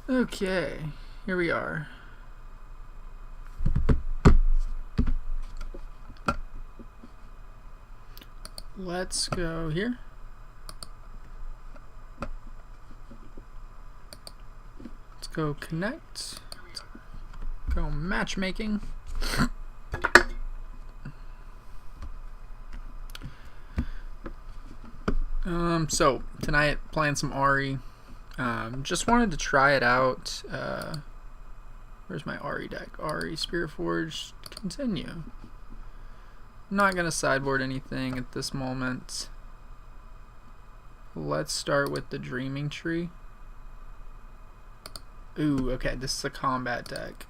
Okay, here we are. Let's go here. Let's go connect. Let's go matchmaking. So tonight playing some AHRI. Just wanted to try it out. Where's my AHRI deck? AHRI Spiritforged. Continue. I'm not gonna sideboard anything at this moment. Let's start with the Dreaming Tree. Ooh, okay, this is a combat deck.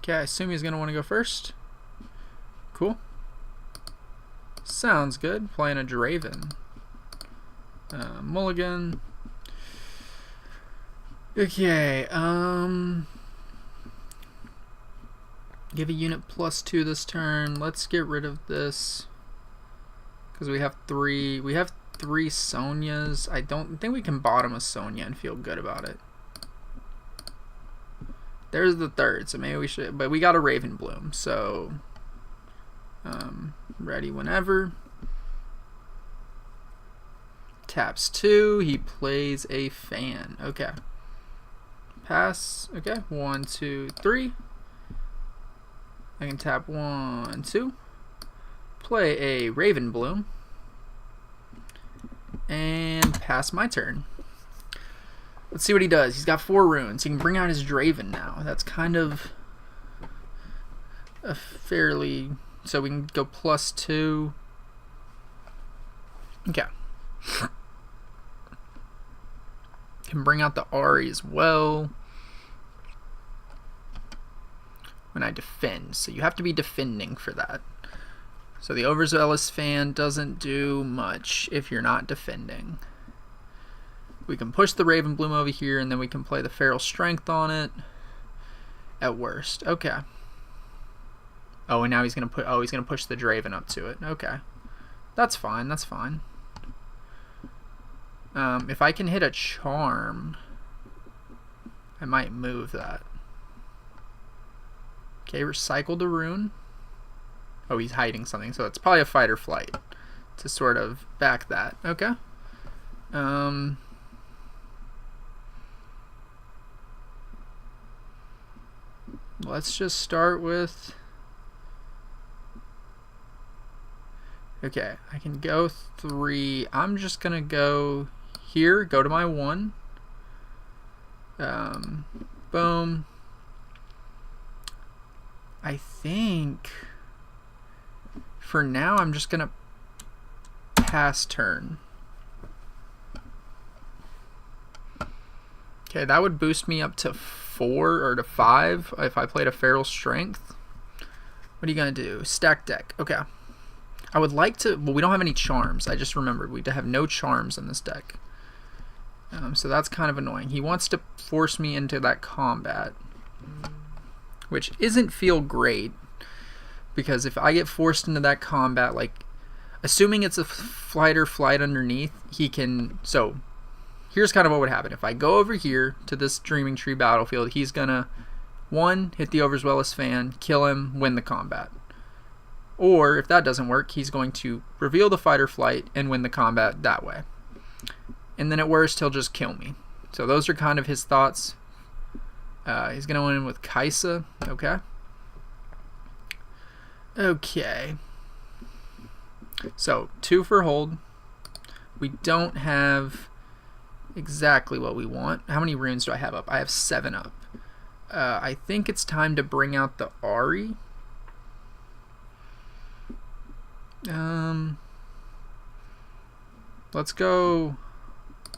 Okay, I assume he's gonna want to go first. Cool. Sounds good. Playing a Draven. Mulligan. Okay, give a unit +2 this turn. Let's get rid of this because we have three Sonias. I don't think we can bottom a Sonia and feel good about it. There's the third, so maybe we should, but we got a Raven Bloom, so ready whenever. Taps 2, he plays a fan. Okay. Pass. Okay, 1, 2, 3. I can tap 1, 2. Play a Raven Bloom. And pass my turn. Let's see what he does. He's got 4 runes. He can bring out his Draven now. That's kind of a fairly... So we can go +2. Okay. Can bring out the AHRI as well when I defend. So you have to be defending for that. So the Overzealous Fan doesn't do much if you're not defending. We can push the Raven Bloom over here, and then we can play the Feral Strength on it at worst. Okay. Oh, and now he's gonna put. Oh, he's gonna push the Draven up to it. Okay, that's fine. That's fine. If I can hit a Charm, I might move that. Okay, recycle the rune. Oh, he's hiding something, so it's probably a fight or flight to sort of back that. Okay. Let's just start with... Okay, I can go 3. I'm just going to go here, go to my 1. Boom. I think for now I'm just going to pass turn. Okay, that would boost me up to 4 or to 5 if I played a Feral Strength. What are you going to do? Stack deck. Okay. I would like to... Well, we don't have any charms. I just remembered. We have no charms in this deck. So that's kind of annoying. He wants to force me into that combat, which isn't feel great, because if I get forced into that combat, like, assuming it's a flight or flight underneath, he can... So, here's kind of what would happen. If I go over here to this Dreaming Tree battlefield, he's gonna, 1, hit the Overzealous Fan, kill him, win the combat. Or, if that doesn't work, he's going to reveal the fight or flight and win the combat that way. And then at worst, he'll just kill me. So those are kind of his thoughts. He's going to win with Kaisa. Okay. Okay. So, 2 for hold. We don't have exactly what we want. How many runes do I have up? I have 7 up. I think it's time to bring out the AHRI. Let's go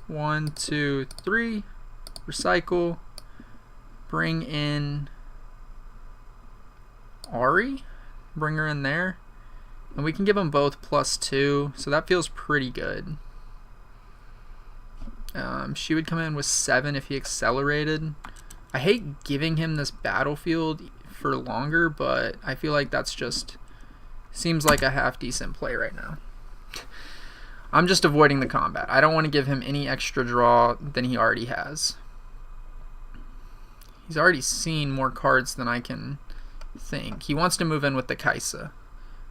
1, 2, 3. Recycle. Bring in AHRI. Bring her in there. And we can give them both +2. So that feels pretty good. She would come in with 7 if he accelerated. I hate giving him this battlefield for longer, but I feel like that's just... Seems like a half decent play right now. I'm just avoiding the combat. I don't want to give him any extra draw than he already has. He's already seen more cards than I can think. He wants to move in with the Kaisa,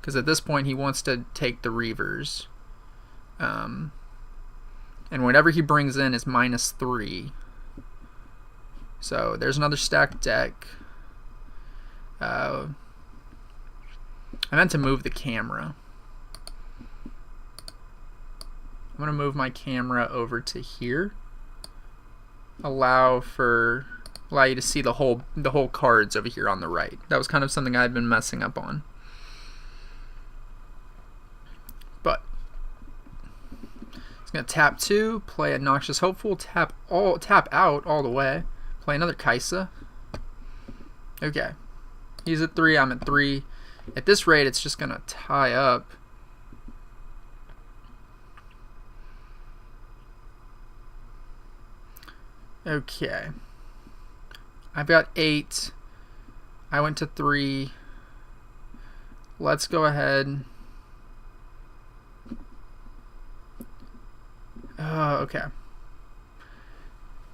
because at this point he wants to take the Reavers. And whatever he brings in is -3. So there's another stacked deck. I meant to move the camera. I'm going to move my camera over to here. Allow you to see the whole cards over here on the right. That was kind of something I'd been messing up on. But he's going to tap 2, play a Noxious Hopeful, tap out all the way, play another Kaisa. Okay. He's at 3, I'm at 3. At this rate, it's just going to tie up. Okay. I've got 8. I went to 3. Let's go ahead. Okay.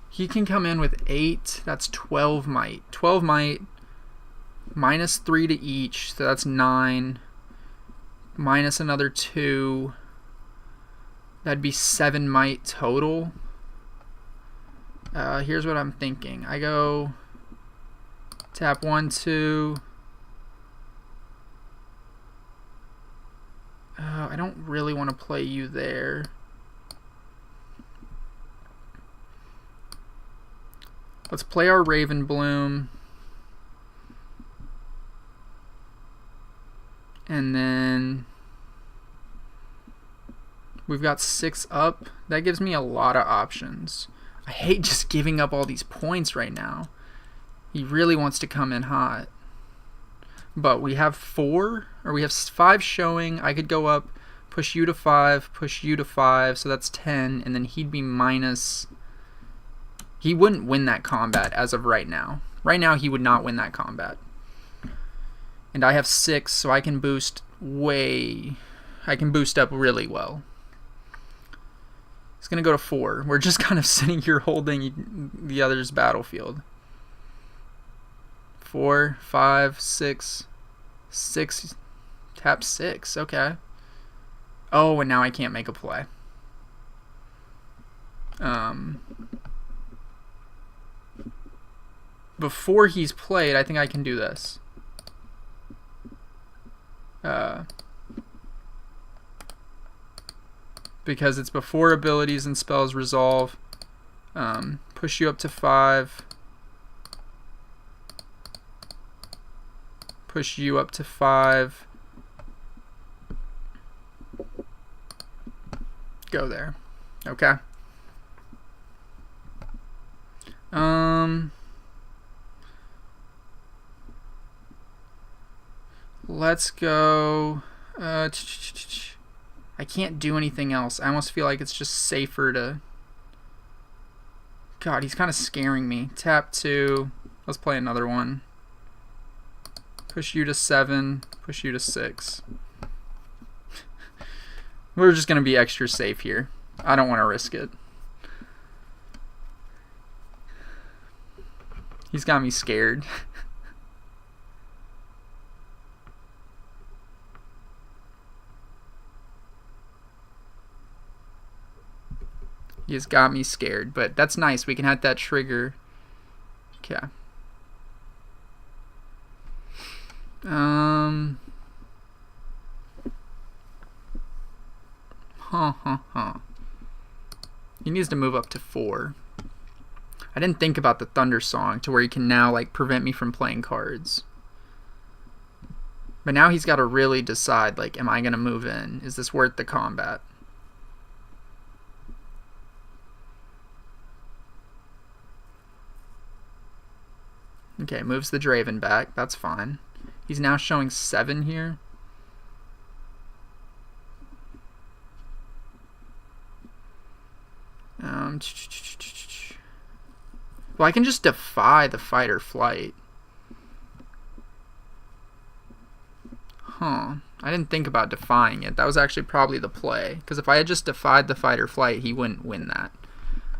He can come in with 8. That's 12 might. 12 might. -3 to each. So that's 9. Minus another 2. That'd be 7 might total. Here's what I'm thinking. I go tap 1, 2. I don't really want to play you there. Let's play our Raven Bloom. And then we've got 6 up. That gives me a lot of options. I hate just giving up all these points right now. He really wants to come in hot. But we have 4, or we have 5 showing. I could go up, push you to 5, push you to 5, so that's 10, and then he'd be minus. He wouldn't win that combat as of right now. Right now, he would not win that combat. And I have 6, so I can boost I can boost up really well. He's going to go to 4. We're just kind of sitting here holding the other's battlefield. 4, 5, 6. 6. Tap 6. Okay. Oh, and now I can't make a play. Before he's played, I think I can do this. Because it's before abilities and spells resolve. Push you up to 5. Push you up to 5. Go there. Okay. Let's go. I can't do anything else. I almost feel like it's just safer to. God, he's kind of scaring me. Tap 2. Let's play another one. Push you to 7. Push you to 6. We're just going to be extra safe here. I don't want to risk it. He's got me scared. He has got me scared, but that's nice. We can have that trigger. Okay. He needs to move up to 4. I didn't think about the Thunder Song to where he can now like prevent me from playing cards. But now he's got to really decide, like, am I going to move in? Is this worth the combat? Okay, moves the Draven back. That's fine. He's now showing 7 here. Well, I can just defy the fight or flight. Huh. I didn't think about defying it. That was actually probably the play. Because if I had just defied the fight or flight, he wouldn't win that.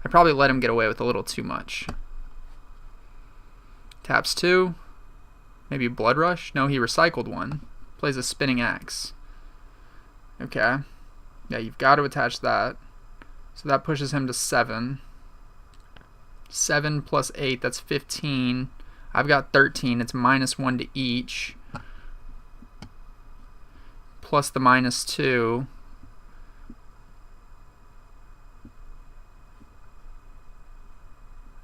I probably let him get away with a little too much. Taps 2. Maybe Blood Rush? No, he recycled 1. Plays a Spinning Axe. Okay. Yeah, you've got to attach that. So that pushes him to 7. 7 plus 8, that's 15. I've got 13. It's -1 to each. Plus the -2.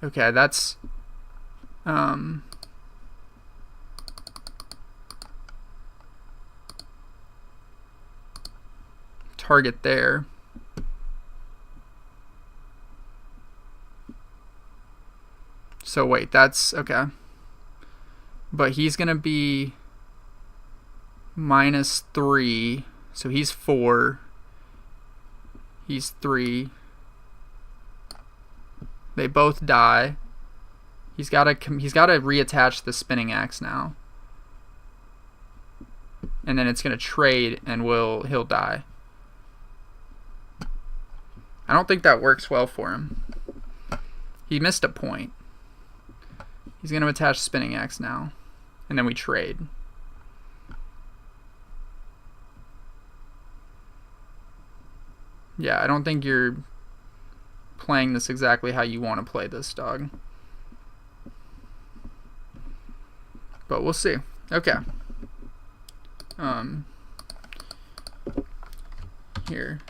Okay, that's target there. So wait, that's okay. But he's gonna be -3, so he's 4. He's 3. They both die. He's got to reattach the Spinning Axe now, and then it's gonna trade, and he'll die. I don't think that works well for him. He missed a point. He's gonna attach Spinning Axe now, and then we trade. Yeah, I don't think you're playing this exactly how you want to play this, dog. But we'll see. Okay. Here.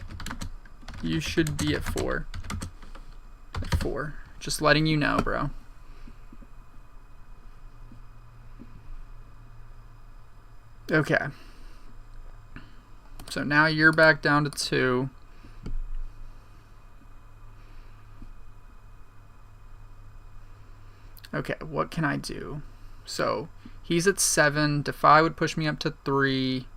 You should be at 4. At 4. Just letting you know, bro. Okay. So now you're back down to 2. Okay, what can I do? So he's at 7. Defy would push me up to 3.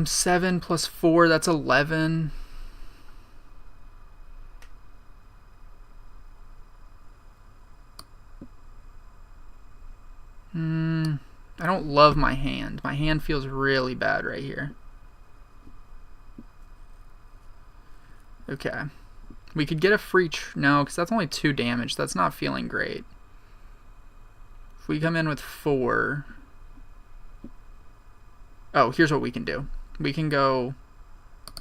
7 plus 4, that's 11. I don't love my hand. My hand feels really bad right here. Okay. We could get a free... no, because that's only 2 damage. That's not feeling great. If we come in with 4... oh, here's what we can do. We can go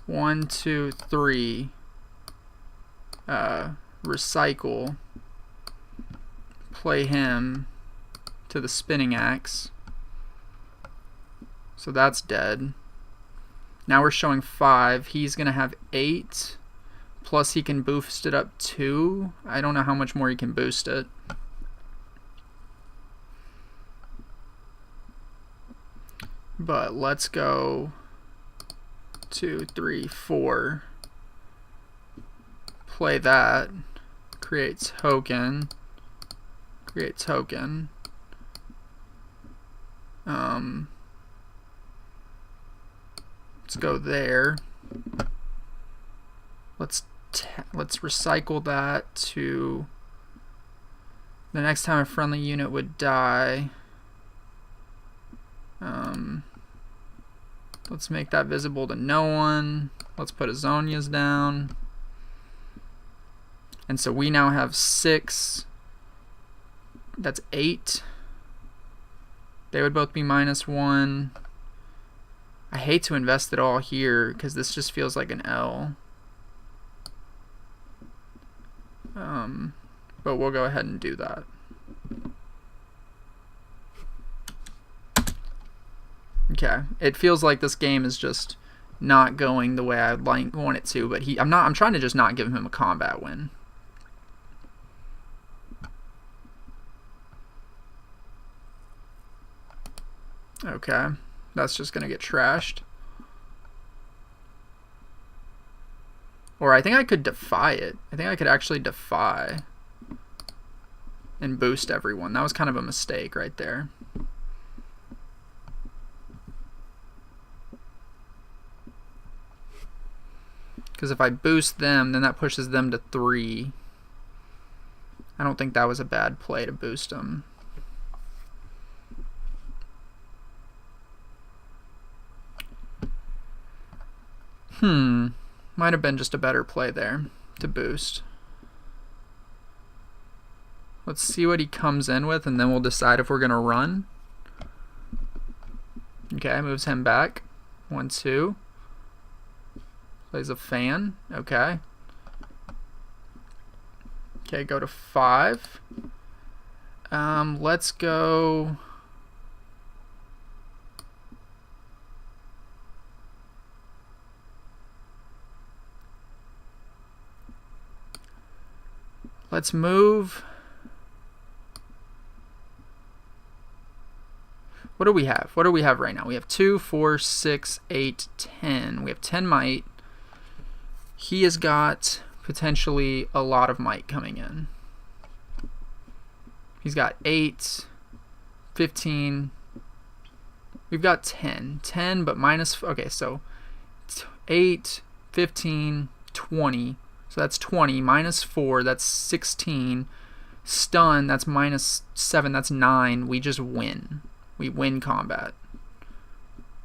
1, 2, 3. Recycle. Play him to the Spinning Axe. So that's dead. Now we're showing 5. He's going to have 8. Plus he can boost it up 2. I don't know how much more he can boost it. But let's go 2, 3, 4. Play that. Create token. Create token. Let's go there. Let's recycle that to the next time a friendly unit would die. Let's make that visible to no one. Let's put Azonias down. And so we now have 6. That's 8. They would both be -1. I hate to invest it all here because this just feels like an L. But we'll go ahead and do that. Okay, it feels like this game is just not going the way I'd want it to, but I'm trying to just not give him a combat win. Okay, that's just gonna get trashed. Or I think I could defy it. I think I could actually defy and boost everyone. That was kind of a mistake right there. Because if I boost them, then that pushes them to 3. I don't think that was a bad play to boost them. Might have been just a better play there to boost. Let's see what he comes in with, and then we'll decide if we're going to run. Okay, moves him back. 1, 2. Plays a fan. Okay. Okay, go to 5. Let's go... Let's move... What do we have? What do we have right now? We have 2, 4, 6, 8, 10. We have 10 might. He has got potentially a lot of might coming in. He's got 8, 15. We've got 10. 10, but minus... Okay, so 8, 15, 20. So that's 20. Minus 4, that's 16. Stun, that's minus 7, that's 9. We just win. We win combat.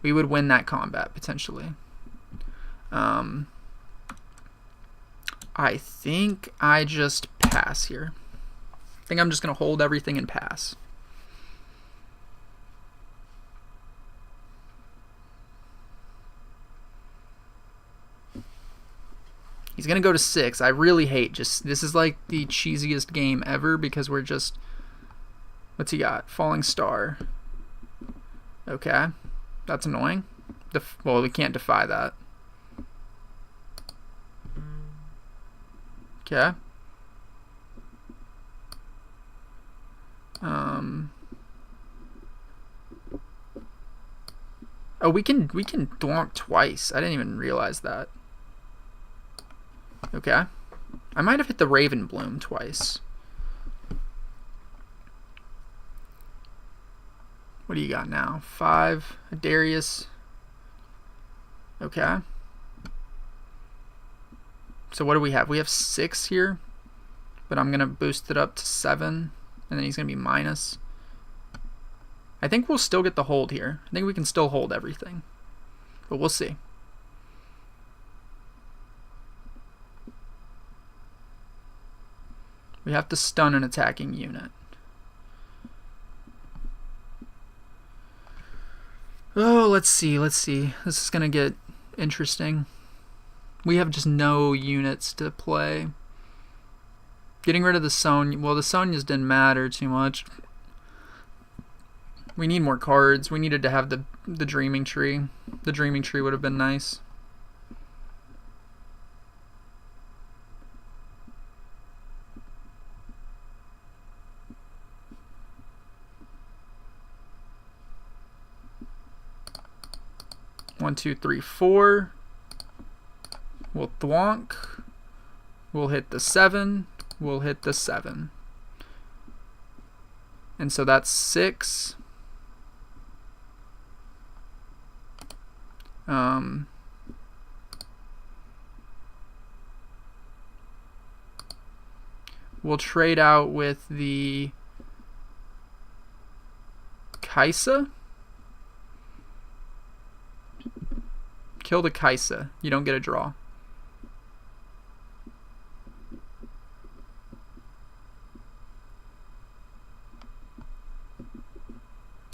We would win that combat, potentially. I think I just pass here. I think I'm just going to hold everything and pass. He's going to go to 6. I really hate just... This is like the cheesiest game ever because we're just... What's he got? Falling Star. Okay. That's annoying. Well, we can't defy that. Okay. Oh, we can donk twice. I didn't even realize that. Okay. I might have hit the Raven Bloom twice. What do you got now? 5. Darius. Okay. So what do we have? We have 6 here. But I'm going to boost it up to 7. And then he's going to be minus. I think we'll still get the hold here. I think we can still hold everything. But we'll see. We have to stun an attacking unit. Oh, let's see. This is going to get interesting. We have just no units to play. Getting rid of the Sonya. Well, the Sonyas didn't matter too much. We need more cards. We needed to have the Dreaming Tree. The Dreaming Tree would have been nice. One, 2, 3, 4. We'll thwonk. We'll hit the 7. We'll hit the 7. And so that's 6. We'll trade out with the Kaisa. Kill the Kaisa. You don't get a draw.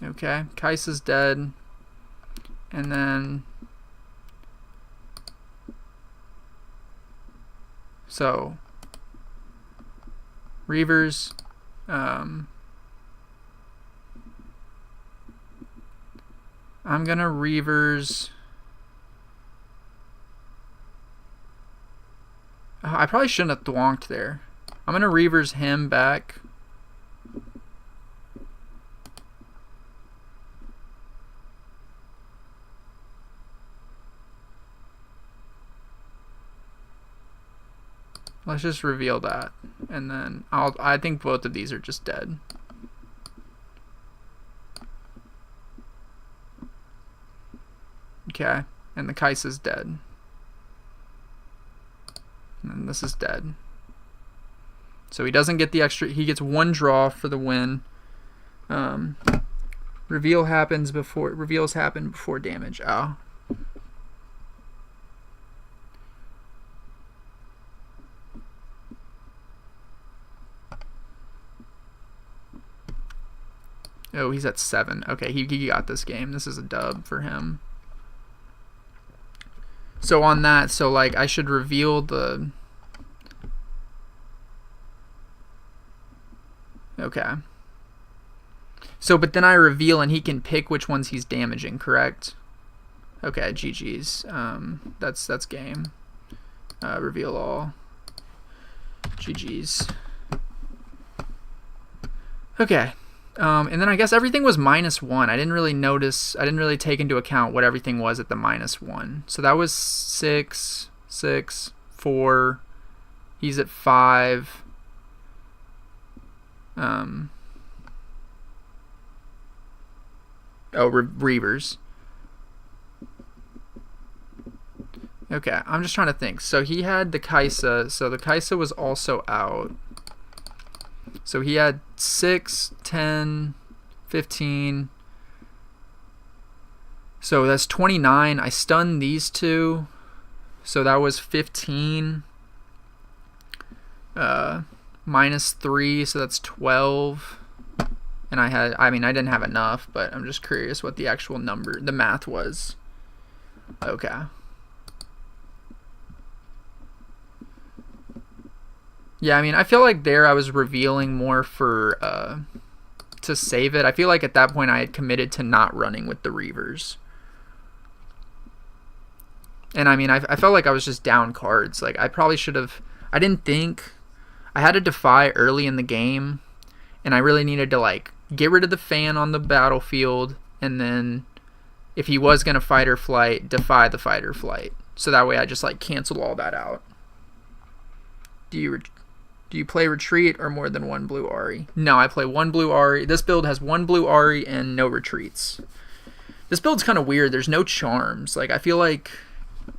Okay, Kaisa's dead. And then... So... Reavers... I'm gonna Reavers... I probably shouldn't have thwonked there. I'm gonna Reavers him back. Let's just reveal that, and then I think both of these are just dead. Okay, and the Kaisa's dead. And this is dead. So he doesn't get the extra. He gets 1 draw for the win. Reveals happen before damage. Oh. Oh, he's at 7. Okay, he got this game. This is a dub for him. So on that, so like I should reveal the... Okay. So, but then I reveal and he can pick which ones he's damaging, correct? Okay, GG's. That's game. Reveal all. GG's. Okay. And then I guess everything was -1. I didn't really notice, I didn't really take into account what everything was at the -1. So that was 6, 6, 4. He's at 5. Reavers. Okay, I'm just trying to think. So he had the Kaisa. So the Kaisa was also out. So he had 6, 10, 15. So that's 29. I stunned these two. So that was 15. -3, so that's 12. And I didn't have enough, but I'm just curious what the actual number, the math was. Okay. Yeah, I mean, I feel like there I was revealing more for, to save it. I feel like at that point I had committed to not running with the Reavers. And I mean, I felt like I was just down cards. Like, I probably should have, I didn't think, I had a Defy early in the game, and I really needed to, like, get rid of the fan on the battlefield, and then if he was going to fight or flight, defy the fight or flight. So that way I just, like, canceled all that out. Do you play retreat or more than one blue AHRI? No, I play one blue AHRI. This build has one blue AHRI and no retreats. This build's kind of weird. There's no charms. Like, I feel like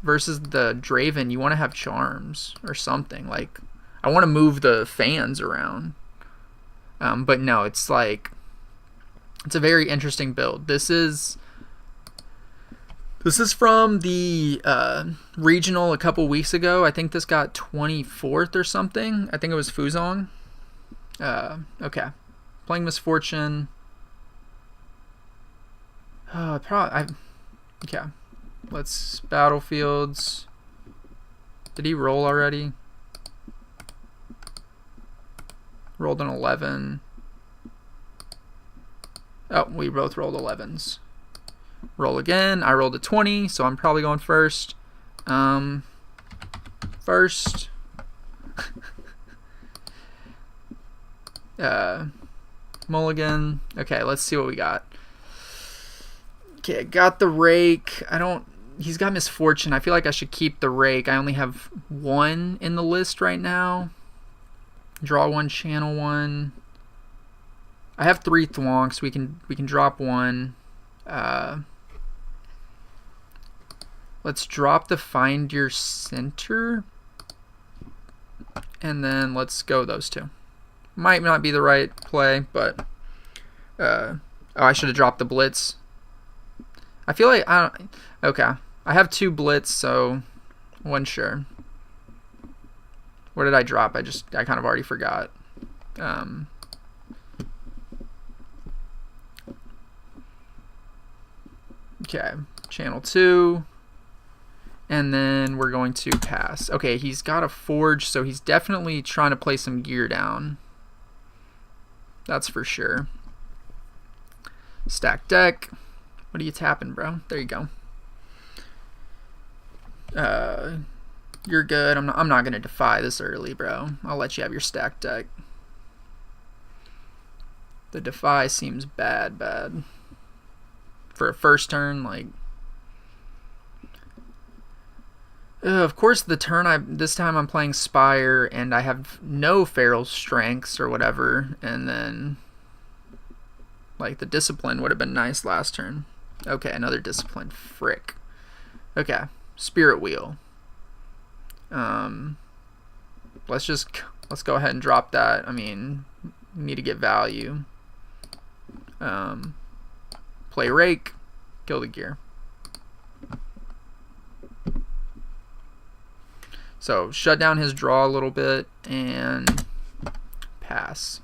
versus the Draven, you want to have charms or something. Like, I want to move the fans around. But no, it's like, it's a very interesting build. This is from the regional a couple weeks ago. I think this got 24th or something. I think it was Fuzong. Okay. Playing Misfortune. Okay. Let's battlefields. Did he roll already? Rolled an 11. Oh, we both rolled 11s. Roll again. I rolled a 20, so I'm probably going first. First. Mulligan. Okay, let's see what we got. Okay, got the Rake. He's got Misfortune. I feel like I should keep the Rake. I only have 1 in the list right now. Draw 1, channel 1. I have 3 Thwonks. We can drop 1. Let's drop the Find Your Center. And then let's go those 2. Might not be the right play, but oh, I should have dropped the Blitz. I feel like okay. I have 2 Blitz, so one sure. What did I drop? I kind of already forgot. Okay, channel 2. And then we're going to pass. Okay, he's got a Forge, so he's definitely trying to play some gear down. That's for sure. Stack deck. What are you tapping, bro? There you go. You're good. I'm not gonna defy this early, bro. I'll let you have your stack deck. The defy seems bad for a first turn. Like, of course, the turn this time I'm playing Spire and I have no feral strengths or whatever, and then like the discipline would have been nice last turn. Okay, another discipline. Frick. Okay, Spirit Wheel. Let's go ahead and drop that. I mean, we need to get value. Play Rake, kill the gear. So shut down his draw a little bit and pass.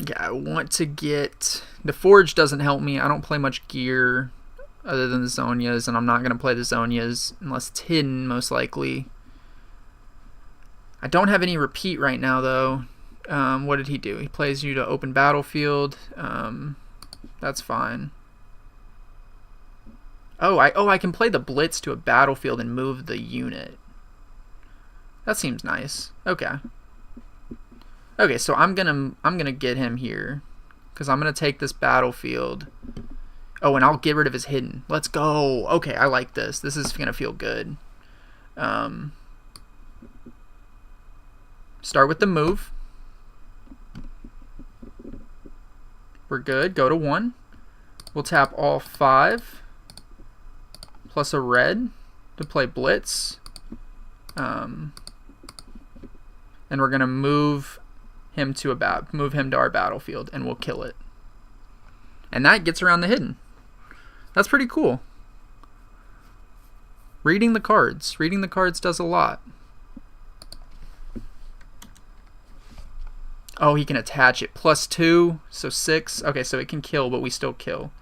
Yeah, I want to get... The Forge doesn't help me. I don't play much gear other than the Zonias, and I'm not going to play the Zonias unless it's hidden, most likely. I don't have any repeat right now, though. What did he do? He plays you to open battlefield. That's fine. I can play the Blitz to a battlefield and move the unit. That seems nice. Okay. Okay, so I'm gonna get him here, because I'm gonna take this battlefield. Oh, and I'll get rid of his hidden. Let's go. Okay, I like this. This is gonna feel good. Start with the move. We're good. Go to 1. We'll tap all 5 plus a red to play Blitz. And we're gonna move him to our battlefield, and we'll kill it. And that gets around the hidden. That's pretty cool. Reading the cards does a lot. Oh, he can attach it. +2, so 6. Okay, so it can kill, but we still kill.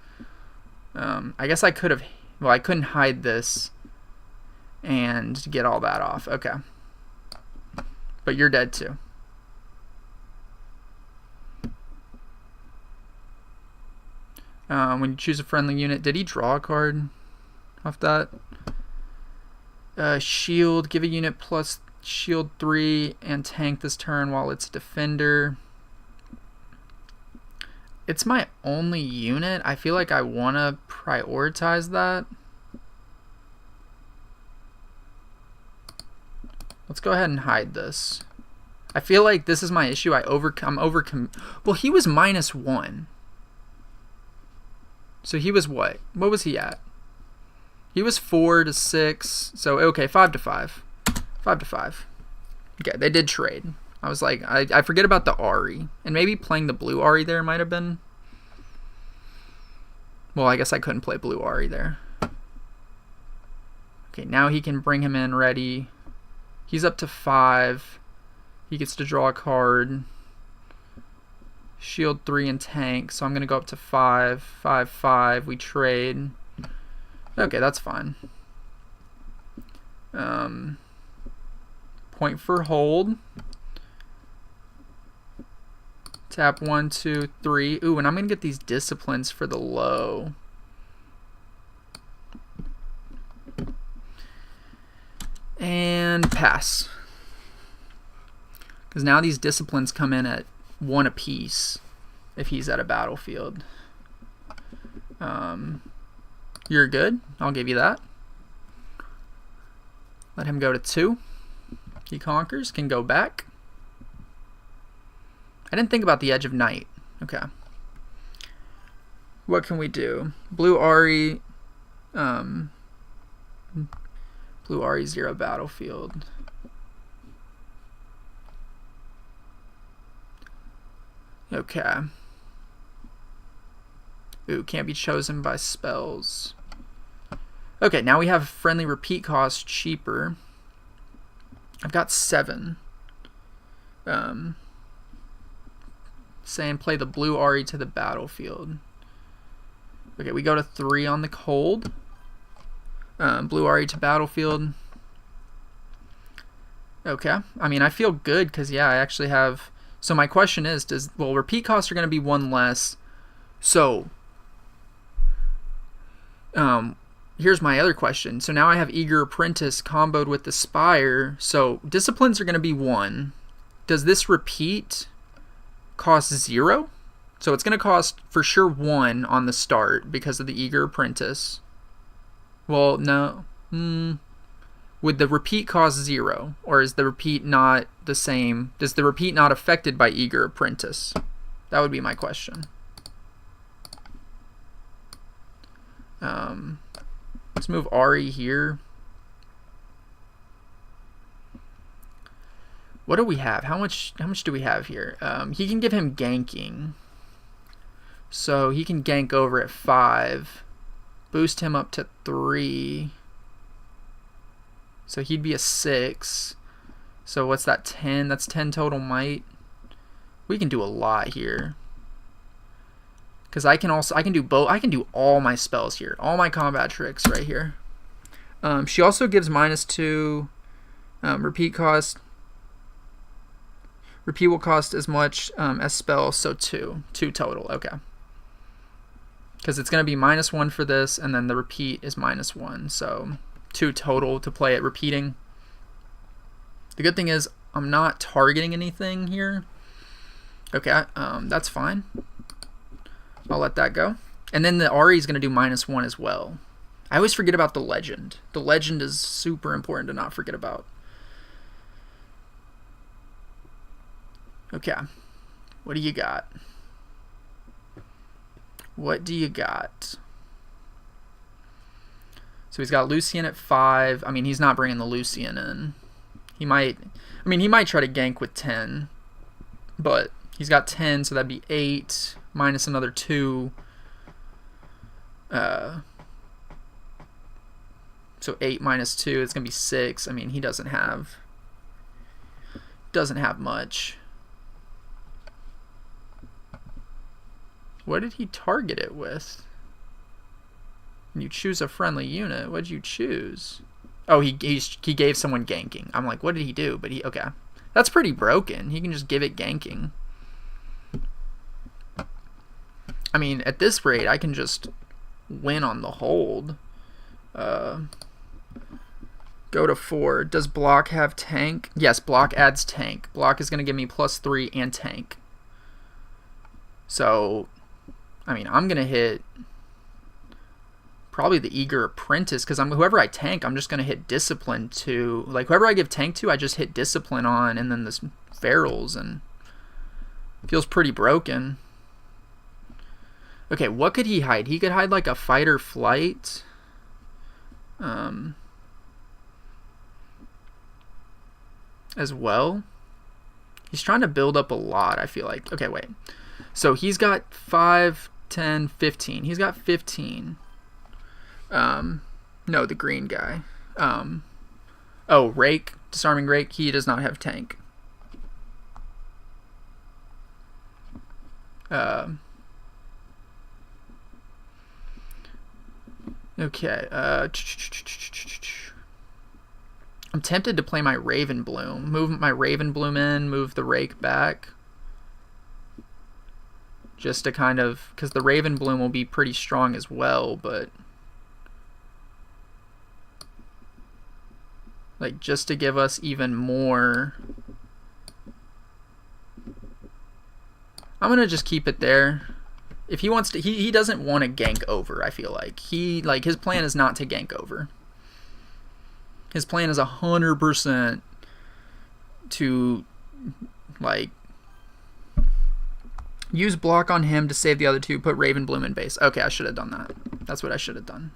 I guess I could have... Well, I couldn't hide this and get all that off. Okay. But you're dead too. When you choose a friendly unit, did he draw a card off that? Shield, give a unit plus shield 3 and tank this turn while it's defender. It's my only unit. I feel like I want to prioritize that. Let's go ahead and hide this. I feel like this is my issue. Well, he was -1. So he was what? What was he at? He was 4 to 6. So, okay, 5 to 5. 5 to 5. Okay, they did trade. I was like, I forget about the AHRI. And maybe playing the blue AHRI there might have been... Well, I guess I couldn't play blue AHRI there. Okay, now he can bring him in ready. He's up to 5. He gets to draw a card. Shield 3 and tank. So I'm going to go up to 5. 5, 5. We trade. Okay, that's fine. Point for hold. Tap 1, 2, 3. Ooh, and I'm going to get these disciplines for the low. And pass. Because now these disciplines come in at 1 apiece if he's at a battlefield. You're good. I'll give you that. Let him go to 2. He conquers. Can go back. I didn't think about the Edge of Night. Okay. What can we do? Blue AHRI. Blue AHRI 0 battlefield. Okay. Ooh, can't be chosen by spells. Okay, now we have friendly repeat cost cheaper. I've got 7. Saying play the blue AHRI to the battlefield. Okay, we go to 3 on the hold. Blue AHRI to battlefield. Okay. I mean, I feel good because, yeah, I actually have... So my question is, well, repeat costs are going to be 1 less. So, here's my other question. So now I have Eager Apprentice comboed with the Spire. So disciplines are going to be 1. Does this repeat cost 0? So it's going to cost for sure 1 on the start because of the Eager Apprentice. Well, no. Would the repeat cost 0? Or is the repeat not the same? Does the repeat not affected by Eager Apprentice? That would be my question. Let's move AHRI here. What do we have? How much do we have here? He can give him ganking. So he can gank over at 5. Boost him up to 3. So he'd be a 6. So what's that, 10? That's 10 total might. We can do a lot here. Because I can do both. I can do all my spells here, all my combat tricks right here. She also gives -2 repeat cost. Repeat will cost as much as spell, so 2 total. Okay. Because it's going to be -1 for this, and then the repeat is -1, so 2 total to play it repeating. The good thing is I'm not targeting anything here. Okay, that's fine. I'll let that go. And then the AHRI is going to do -1 as well. I always forget about the legend. The legend is super important to not forget about. Okay. What do you got? What do you got? So he's got Lucian at 5. I mean, he's not bringing the Lucian in. He might try to gank with 10. But he's got 10, so that'd be 8 minus another 2. So 8 minus 2, it's going to be 6. I mean, he doesn't have much. What did he target it with? You choose a friendly unit. What did you choose? Oh, he gave someone ganking. I'm like, what did he do? But okay. That's pretty broken. He can just give it ganking. I mean, at this rate, I can just win on the hold. Go to 4. Does block have tank? Yes, block adds tank. Block is going to give me +3 and tank. So, I mean, I'm going to hit probably the Eager Apprentice, because whoever I tank, I'm just going to hit Discipline to. Like, whoever I give tank to, I just hit Discipline on, and then this Ferals, and it feels pretty broken. Okay, what could he hide? He could hide like a fight or flight. As well. He's trying to build up a lot, I feel like. Okay, wait. So he's got 5, 10, 15. He's got 15. No, the green guy. Oh, Rake. Disarming Rake. He does not have tank. Okay. I'm tempted to play my Raven Bloom. Move my Raven Bloom in, move the Rake back. Just to kind of, because the Raven Bloom will be pretty strong as well, but like just to give us even more. I'm gonna just keep it there. If he wants to, he doesn't want to gank over. I feel like his plan is not to gank over. His plan is 100% to like use block on him to save the other 2. Put Raven Bloom in base. Okay, I should have done that. That's what I should have done.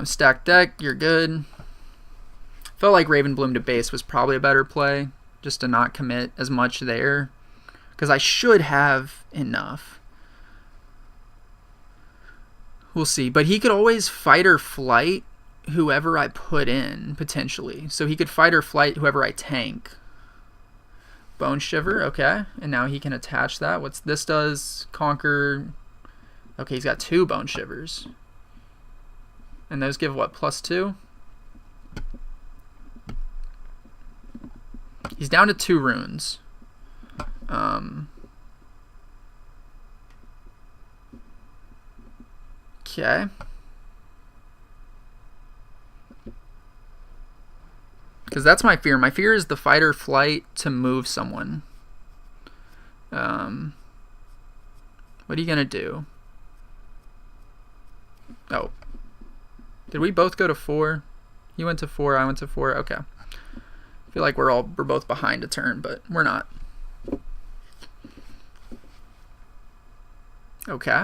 Stack deck, you're good. Felt like Raven Bloom to base was probably a better play, just to not commit as much there, because I should have enough. We'll see. But he could always fight or flight whoever I put in, potentially. So he could fight or flight whoever I tank. Bone Shiver, okay. And now he can attach that. What's this does? Conquer. Okay, he's got 2 Bone Shivers. And those give what, +2? He's down to 2 runes. Okay. Because that's my fear. My fear is the fight or flight to move someone. What are you going to do? Oh. Did we both go to 4? You went to 4, I went to 4. Okay. I feel like we're both behind a turn, but we're not. Okay.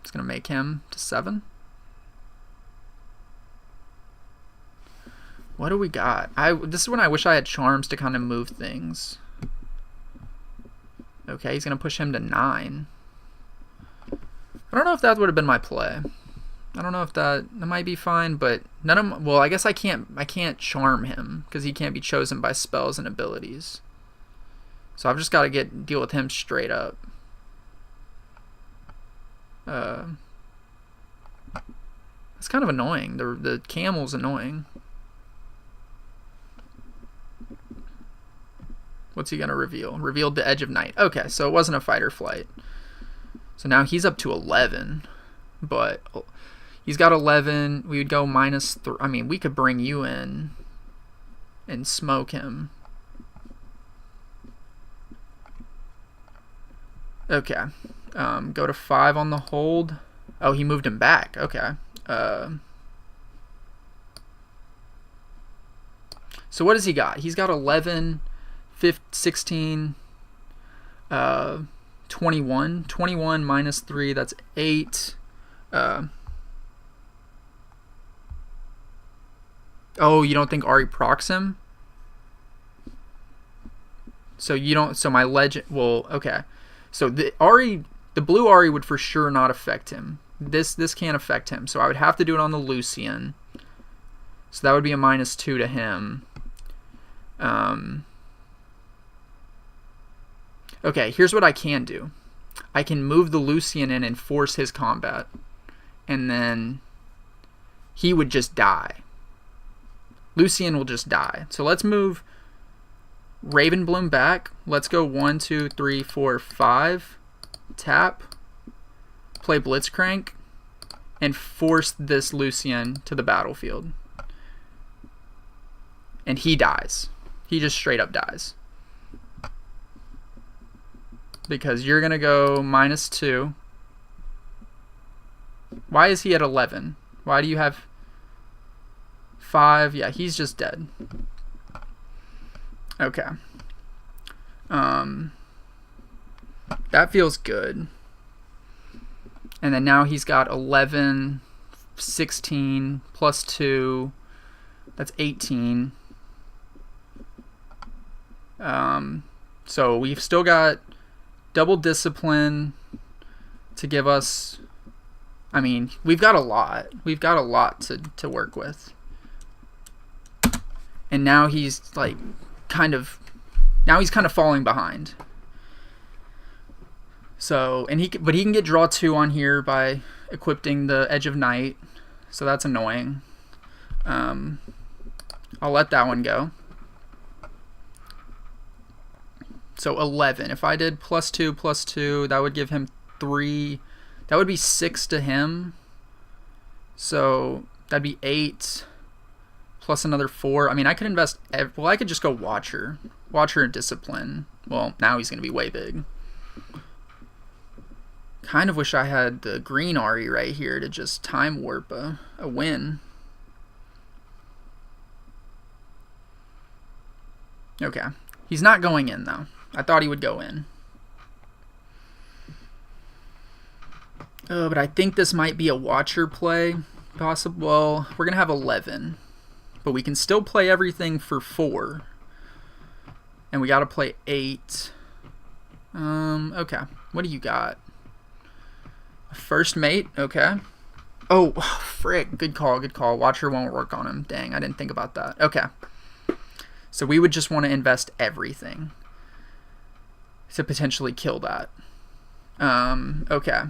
It's going to make him to 7. What do we got? This is when I wish I had charms to kind of move things. Okay, he's going to push him to 9. I don't know if that would have been my play. I don't know if that might be fine, but none of well, I guess I can't charm him because he can't be chosen by spells and abilities. So I've just got to deal with him straight up. It's kind of annoying. The camel's annoying. What's he going to reveal? Revealed the Edge of Night. Okay, so it wasn't a fight or flight. So now he's up to 11. But he's got 11. We would go -3. I mean, we could bring you in and smoke him. Okay. Go to 5 on the hold. Oh, he moved him back. Okay. So what has he got? He's got 11, 15, 16, 21. 21 -3, that's 8. Oh, you don't think AHRI procs him? So you don't. So my legend. Well, okay. So the AHRI, the blue AHRI would for sure not affect him. This can't affect him. So I would have to do it on the Lucian. So that would be a -2 to him. Okay, here's what I can do. I can move the Lucian in and force his combat. And then he would just die. Lucian will just die. So let's move Ravenbloom back. Let's go 1, 2, 3, 4, 5. Tap. Play Blitzcrank. And force this Lucian to the battlefield. And he dies. He just straight up dies. Because you're going to go -2. Why is he at 11? Why do you have 5? Yeah, he's just dead. Okay. That feels good. And then now he's got 11, 16, +2. That's 18. So we've still got double discipline to give us. I mean, we've got a lot. We've got a lot to work with. And now he's like kind of falling behind. So, and he can get draw 2 on here by equipping the Edge of Night. So that's annoying. I'll let that one go. So 11. If I did +2, +2, that would give him 3. That would be 6 to him. So that'd be 8 plus another 4. I mean, I could invest. Well, I could just go Watcher and Discipline. Well, now he's going to be way big. Kind of wish I had the green AHRI right here to just time warp a win. Okay. He's not going in, though. I thought he would go in. But I think this might be a Watcher play. Possible. Well, we're going to have 11. But we can still play everything for 4. And we got to play 8. Okay. What do you got? First mate. Okay. Oh, frick. Good call. Good call. Watcher won't work on him. Dang, I didn't think about that. Okay. So we would just want to invest everything to potentially kill that. Okay.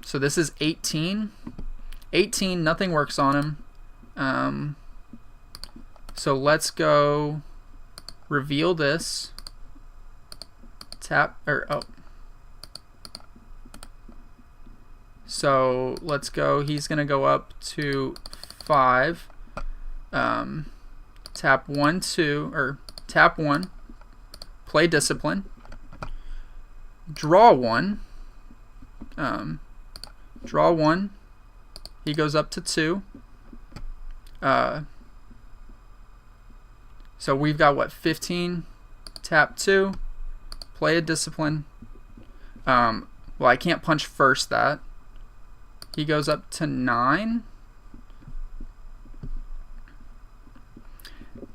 So this is 18. 18, nothing works on him. So let's go reveal this. Tap, or, oh. So let's go, he's going to go up to 5. Tap 1, 2, or tap 1. Play Discipline. Draw 1. Draw 1. He goes up to 2. So we've got what, 15? Tap 2. Play a Discipline. Well, I can't punch first that. He goes up to 9.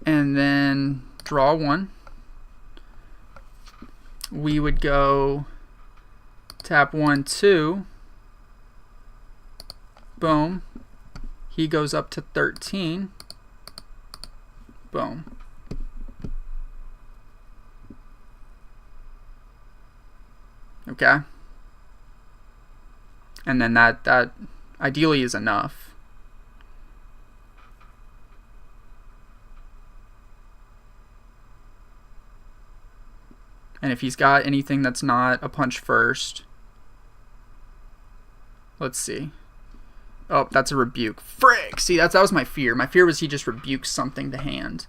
And then draw 1. We would go tap 1, 2. Boom. He goes up to 13. Boom. Okay. And then that ideally is enough. And if he's got anything that's not a punch first, let's see. Oh, that's a rebuke. Frick! See, that was my fear. My fear was he just rebuked something to hand.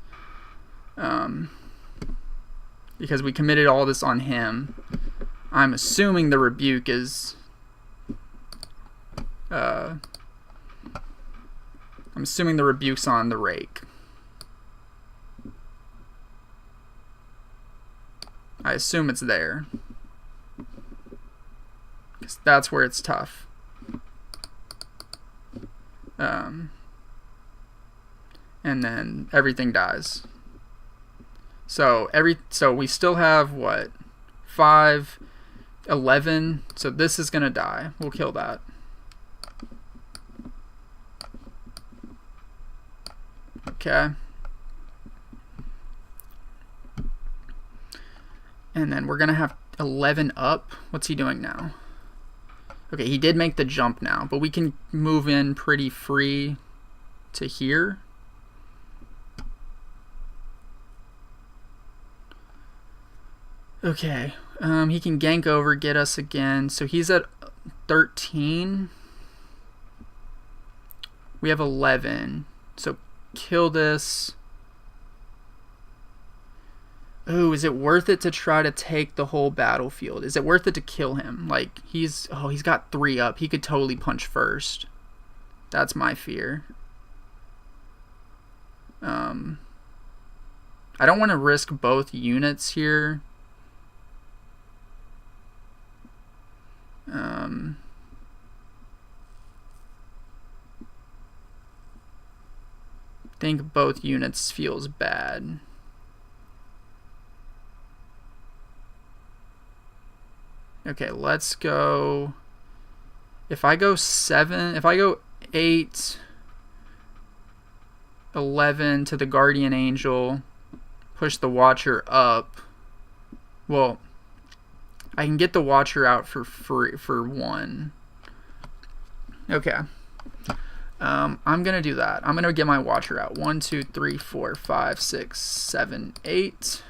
Because we committed all this on him. I'm assuming the rebuke is... I'm assuming the rebuke's on the rake. I assume it's there. Because that's where it's tough. And then everything dies. So we still have what? 5, 11. So this is gonna die. We'll kill that. Okay. And then we're gonna have 11 up. What's he doing now? Okay, he did make the jump now, but we can move in pretty free to here. Okay, he can gank over, get us again. So he's at 13. We have 11. So kill this. Ooh, is it worth it to try to take the whole battlefield? Is it worth it to kill him? Like, he's got 3 up. He could totally punch first. That's my fear. I don't want to risk both units here. I think both units feels bad. Okay, let's go. If I go 8, 11 to the Guardian Angel, push the Watcher up. Well, I can get the Watcher out for free for 1. Okay. I'm gonna do that. I'm gonna get my Watcher out. 1, 2, 3, 4, 5, 6, 7, 8.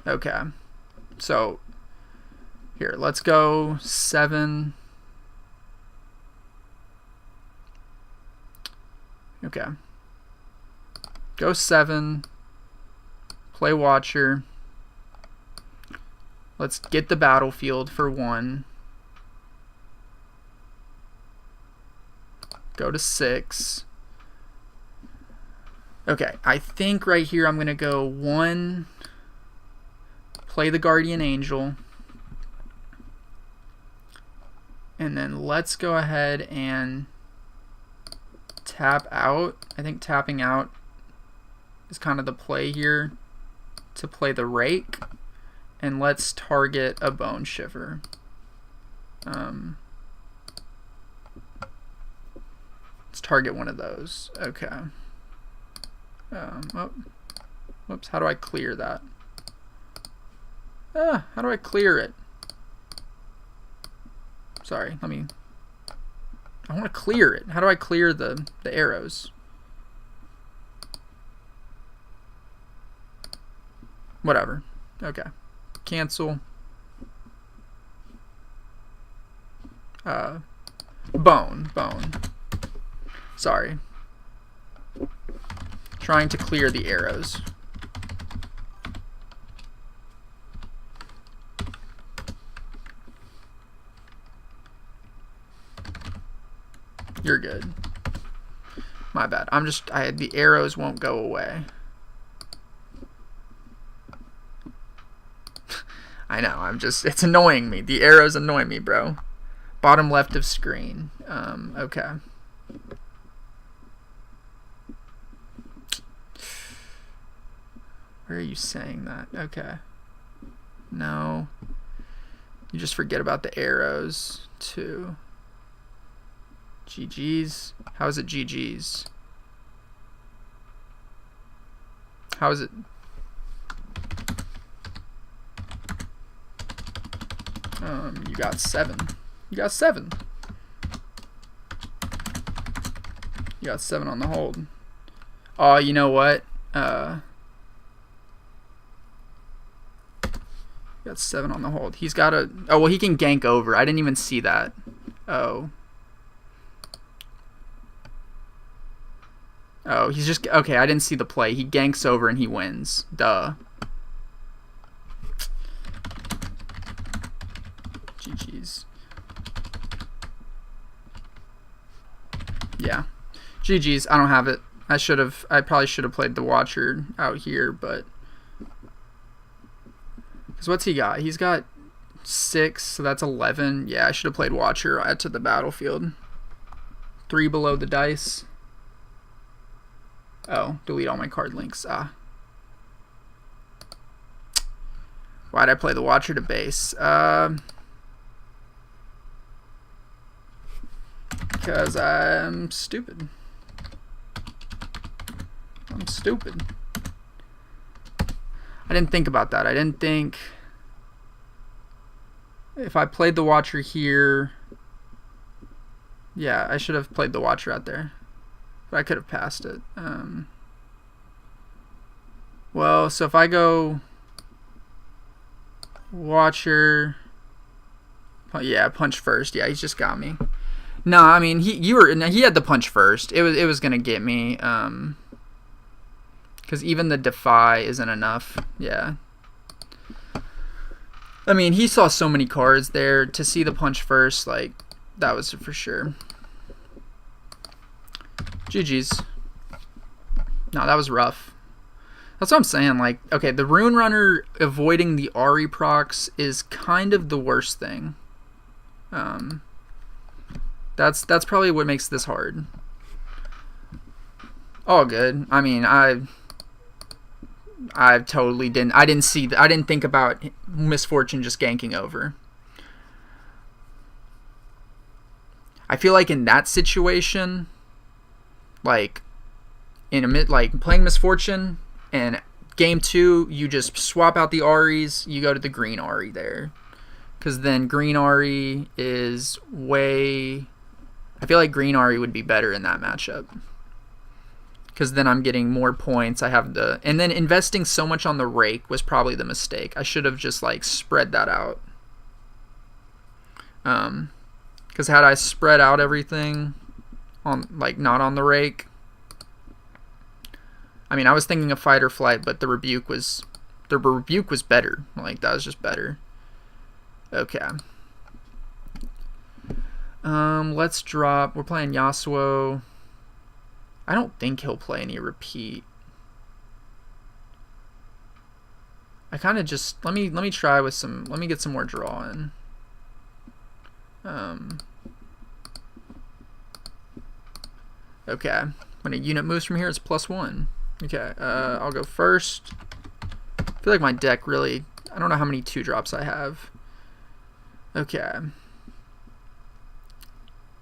Okay. So here, let's go 7. Okay. Go 7. Play Watcher. Let's get the battlefield for 1. Go to 6. Okay, I think right here I'm going to go 1. Play the Guardian Angel. And then let's go ahead and tap out. I think tapping out is kind of the play here to play the Rake. And let's target a Bone Shiver. Let's target one of those. Okay. Oh, whoops, how do I clear that? How do I clear it? Sorry, I want to clear it. How do I clear the arrows? Whatever. Okay. Cancel. Bone. Sorry. Trying to clear the arrows. You're good. My bad. The arrows won't go away. I know, it's annoying me. The arrows annoy me, bro. Bottom left of screen. Okay. Where are you saying that? Okay. No. You just forget about the arrows, too. GG's. How is it GG's? How is it? You got 7. You got 7. You got 7 on the hold. Oh, you know what? You got 7 on the hold. He's got a... Oh, well, he can gank over. I didn't even see that. Oh. Oh, he's just... Okay, I didn't see the play. He ganks over and he wins. Duh. GG's. Yeah. GG's. I don't have it. I probably should have played the Watcher out here, but... Because what's he got? He's got 6, so that's 11. Yeah, I should have played Watcher out to the battlefield. 3 below the dice. Oh, delete all my card links. Ah. Why'd I play the Watcher to base? Because I'm stupid. I'm stupid. I didn't think about that. I didn't think if I played the Watcher here. Yeah, I should have played the Watcher out there. But I could have passed it. Well, so if I go Watcher. Yeah, punch first. Yeah, he's just got me. No, I mean he had the punch first. It was gonna get me. Because even the defy isn't enough. Yeah. I mean, he saw so many cards there. To see the punch first, like, that was for sure. GG's. No, that was rough. That's what I'm saying. Like, okay, the Rune Runner avoiding the AHRI procs is kind of the worst thing. That's probably what makes this hard. All good. I mean, I totally didn't. I didn't think about Misfortune just ganking over. I feel like in that situation, like playing Misfortune and game 2, you just swap out the AHRIs. You go to the green AHRI there, because then green AHRI is way. I feel like green AHRI would be better in that matchup. Because then I'm getting more points. I have the... And then investing so much on the rake was probably the mistake. I should have just, like, spread that out. Because had I spread out everything on, like, not on the rake... I mean, I was thinking of fight or flight, but the rebuke was better. Like, that was just better. Okay. Let's drop... We're playing Yasuo... I don't think he'll play any repeat. I kind of just let me try with some. Let me get some more draw in. Okay. When a unit moves from here, it's +1. Okay. I'll go first. I feel like my deck really. I don't know how many 2-drops I have. Okay.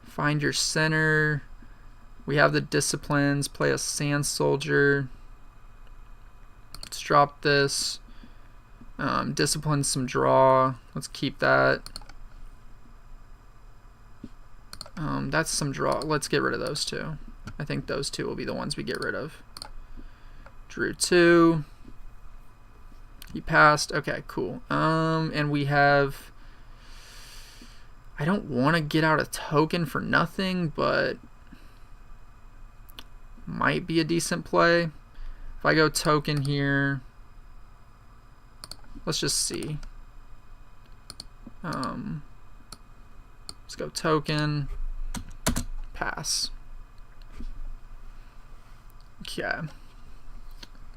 Find your center. We have the disciplines, play a Sand Soldier. Let's drop this. Discipline some draw. Let's keep that. That's some draw. Let's get rid of those 2. I think those 2 will be the ones we get rid of. Drew 2. He passed. Okay, cool. And we have... I don't want to get out a token for nothing, but... might be a decent play. If I go token here, let's just see. Let's go token, pass. Okay.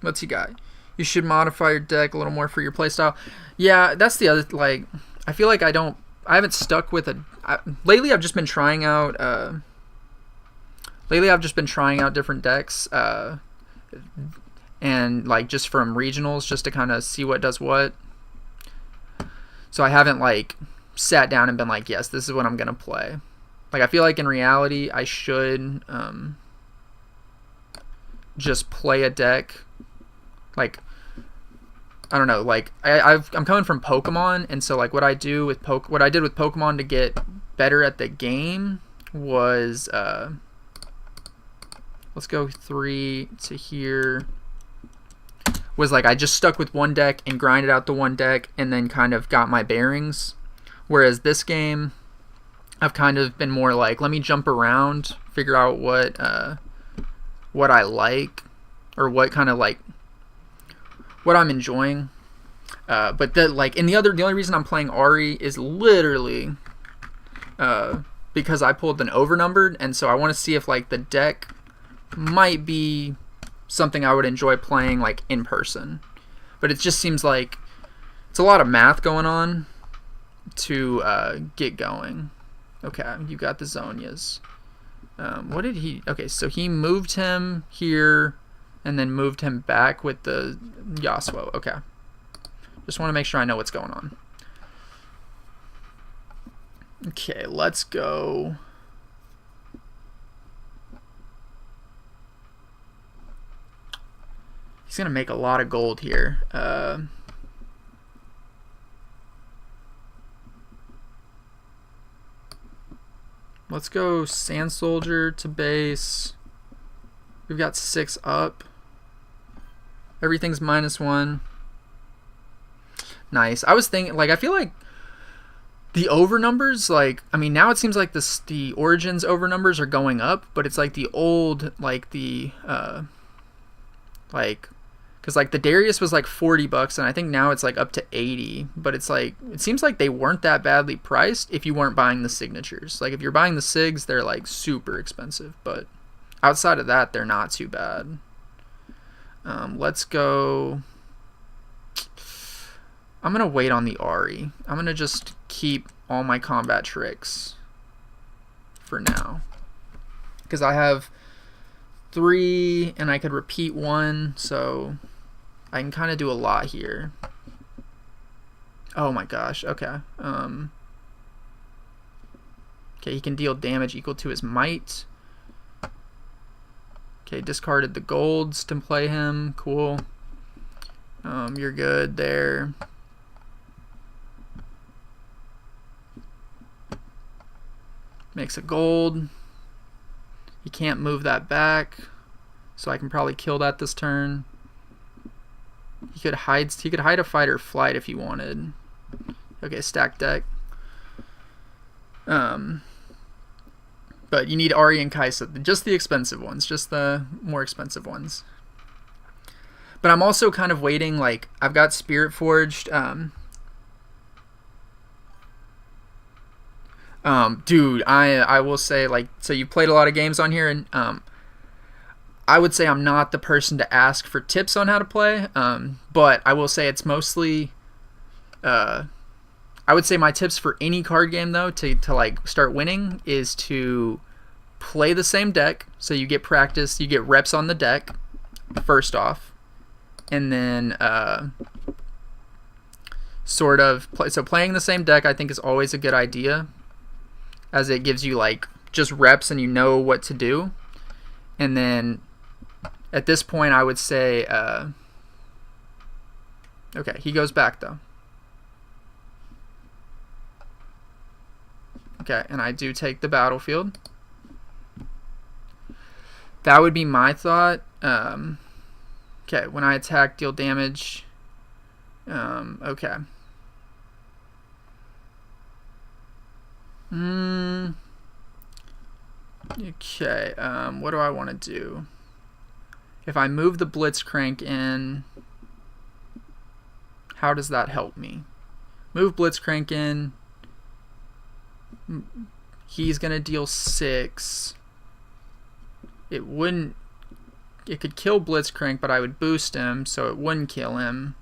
What's he got? You should modify your deck a little more for your playstyle. Yeah, that's the other, like, I feel like I haven't stuck with lately I've just been trying out, different decks, and like just from regionals, just to kind of see what does what. So I haven't like sat down and been like, yes, this is what I'm gonna play. Like, I feel like in reality, I should just play a deck. Like, I don't know. Like, I'm coming from Pokemon, and so like what I did with Pokemon to get better at the game was let's go 3 to here. Was like I just stuck with one deck and grinded out the one deck, and then kind of got my bearings. Whereas this game, I've kind of been more like, let me jump around, figure out what I like, or what kind of like what I'm enjoying. But the only reason I'm playing AHRI is literally because I pulled an overnumbered, and so I want to see if like the deck might be something I would enjoy playing like in person. But it just seems like it's a lot of math going on to get going. Okay, you got the Zonias. What did he... Okay, so he moved him here and then moved him back with the Yasuo. Okay. Just want to make sure I know what's going on. Okay, let's go. He's going to make a lot of gold here. Let's go Sand Soldier to base. We've got 6 up. Everything's -1. Nice. I was thinking, like, I feel like the over numbers, like, I mean, now it seems like the Origins over numbers are going up, but it's like the old, like the, like, because like the Darius was like $40, and I think now it's like up to 80. But it's like, it seems like they weren't that badly priced if you weren't buying the signatures. Like if you're buying the sigs, they're like super expensive, but outside of that, they're not too bad. Let's go. I'm gonna wait on the AHRI. I'm gonna just keep all my combat tricks for now, because I have 3 and I could repeat 1, so I can kind of do a lot here. Oh my gosh. Okay. Okay, he can deal damage equal to his might. Okay, discarded the golds to play him. Cool. You're good there. Makes a gold. He can't move that back, so I can probably kill that this turn. He could hide a fight or flight if he wanted. Okay, stack deck. But you need AHRI and Kai'Sa, just the expensive ones, just the more expensive ones. But I'm also kind of waiting, like, I've got Spiritforged. Dude, I will say, like, so you played a lot of games on here, and I would say I'm not the person to ask for tips on how to play, but I will say it's mostly, I would say my tips for any card game, though, to like start winning is to play the same deck, so you get practice, you get reps on the deck first off, and then sort of play. So playing the same deck, I think, is always a good idea, as it gives you like just reps and you know what to do. And then at this point, I would say, okay, he goes back though. Okay, and I do take the battlefield. That would be my thought. Okay, when I attack, deal damage. Okay. Okay, what do I want to do? If I move the Blitzcrank in, how does that help me? Move Blitzcrank in. He's going to deal 6. It could kill Blitzcrank, but I would boost him, so it wouldn't kill him.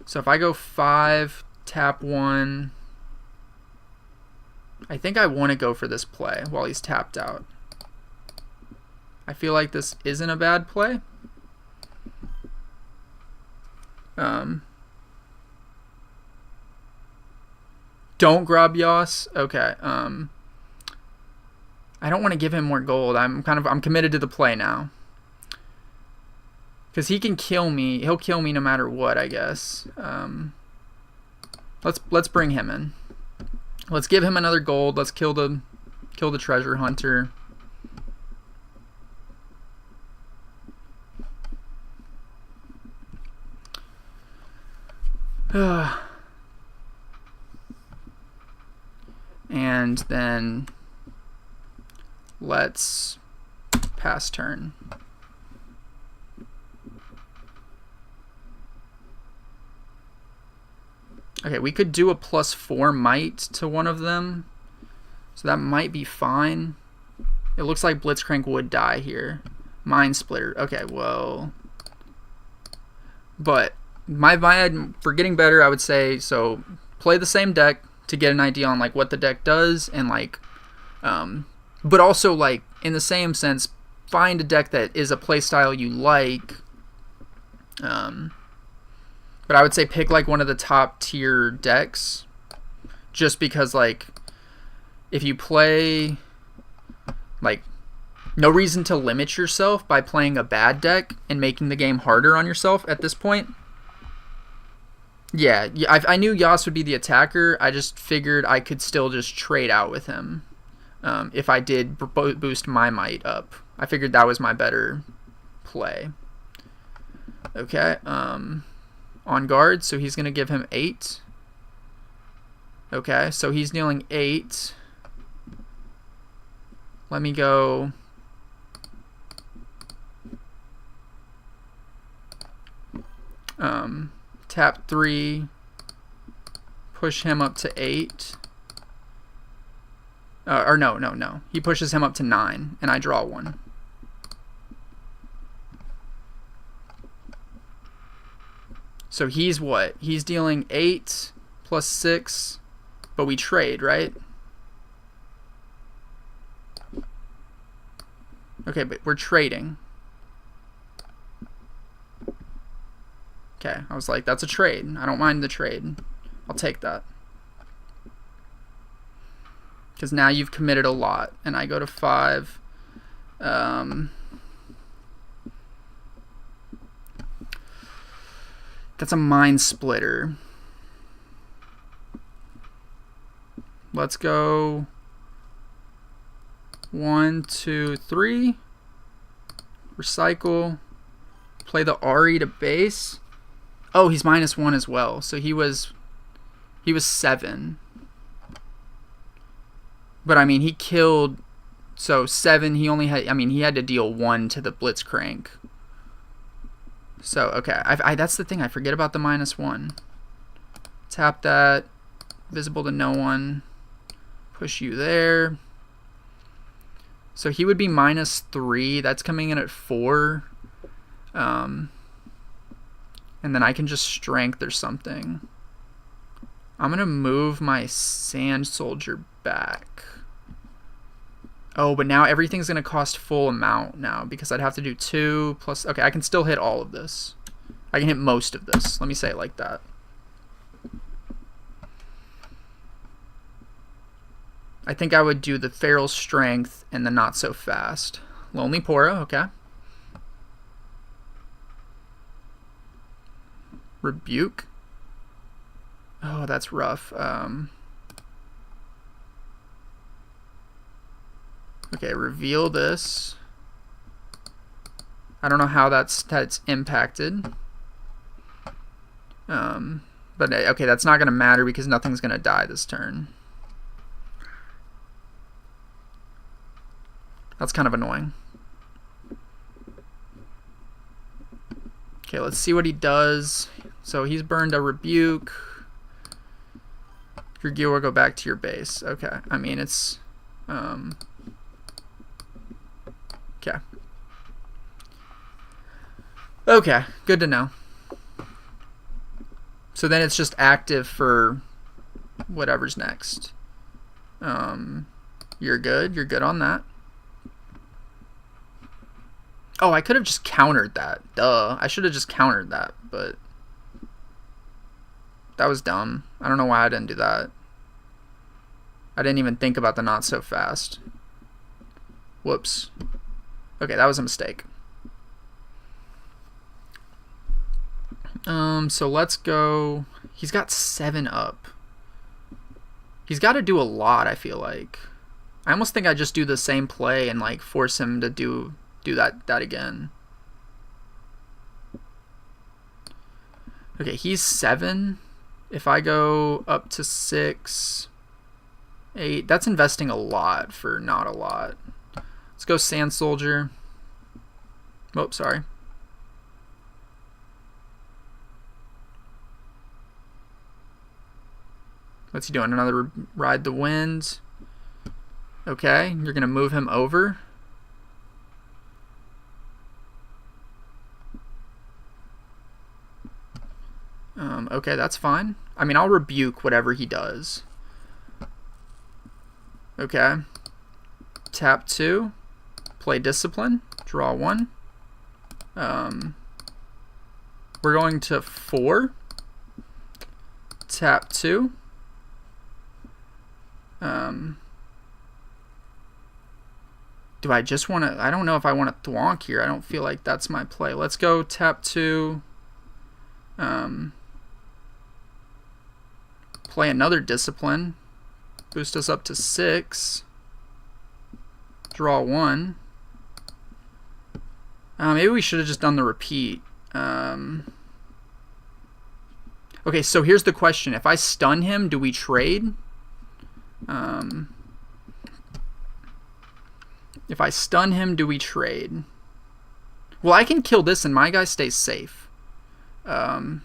So if I go 5, tap 1, I think I want to go for this play while he's tapped out. I feel like this isn't a bad play. Don't grab Yas. Okay. I don't want to give him more gold. I'm committed to the play now. Because he can kill me. He'll kill me no matter what, I guess. Let's bring him in. Let's give him another gold. Let's kill the treasure hunter. And then let's pass turn. Okay, we could do a +4 might to one of them. So that might be fine. It looks like Blitzcrank would die here. Mind Splitter. Okay, well. But for getting better, I would say, so play the same deck to get an idea on like what the deck does, and like but also like in the same sense, find a deck that is a playstyle you like. But I would say pick like one of the top tier decks, just because like if you play, like, no reason to limit yourself by playing a bad deck and making the game harder on yourself at this point. Yeah, I knew Yas would be the attacker. I just figured I could still just trade out with him if I did boost my might up. I figured that was my better play. Okay, on guard, so he's going to give him 8. Okay, so he's dealing 8. Let me go. Tap 3, push him up to 8. Or no. He pushes him up to 9, and I draw 1. So he's what? He's dealing 8 plus 6, but we trade, right? Okay, but we're trading. Okay, I was like, that's a trade. I don't mind the trade. I'll take that. Because now you've committed a lot. And I go to 5. That's a Mind Splitter. Let's go 1, 2, 3. Recycle. Play the AHRI to base. Oh, he's -1 as well. So he was 7. But I mean, he killed. So 7. He only had. I mean, he had to deal 1 to the Blitzcrank. So okay, that's the thing. I forget about the -1. Tap that. Visible to no one. Push you there. So he would be -3. That's coming in at 4. And then I can just strength or something. I'm going to move my Sand Soldier back. Oh, but now everything's going to cost full amount now because I'd have to do 2 plus... Okay, I can still hit all of this. I can hit most of this. Let me say it like that. I think I would do the Feral Strength and the Not So Fast. Lonely Pora, okay. Rebuke. Oh, that's rough. Okay, reveal this. I don't know how that's impacted. But okay, that's not going to matter because nothing's going to die this turn. That's kind of annoying. Okay, let's see what he does. So he's burned a Rebuke. Your gear will go back to your base. Okay, I mean it's okay. Okay, good to know. So then it's just active for whatever's next. You're good. You're good on that. Oh, I could have just countered that. Duh. I should have just countered that, but that was dumb. I don't know why I didn't do that. I didn't even think about the Not So Fast. Whoops. Okay, that was a mistake. So let's go. He's got 7 up. He's got to do a lot, I feel like. I almost think I just do the same play and like force him to do that again. Okay, he's 7. If I go up to 6, 8, that's investing a lot for not a lot. Let's go Sand Soldier. Oh, sorry. What's he doing? Another Ride the Wind. Okay, you're going to move him over. Okay, that's fine. I mean, I'll rebuke whatever he does. Okay. Tap 2. Play Discipline. Draw 1. We're going to 4. Tap 2. Do I just want to... I don't know if I want to thwonk here. I don't feel like that's my play. Let's go tap 2. Play another Discipline. Boost us up to 6. Draw 1. Maybe we should have just done the repeat. Okay, so here's the question. If I stun him, do we trade? If I stun him, do we trade? Well, I can kill this and my guy stays safe. Okay,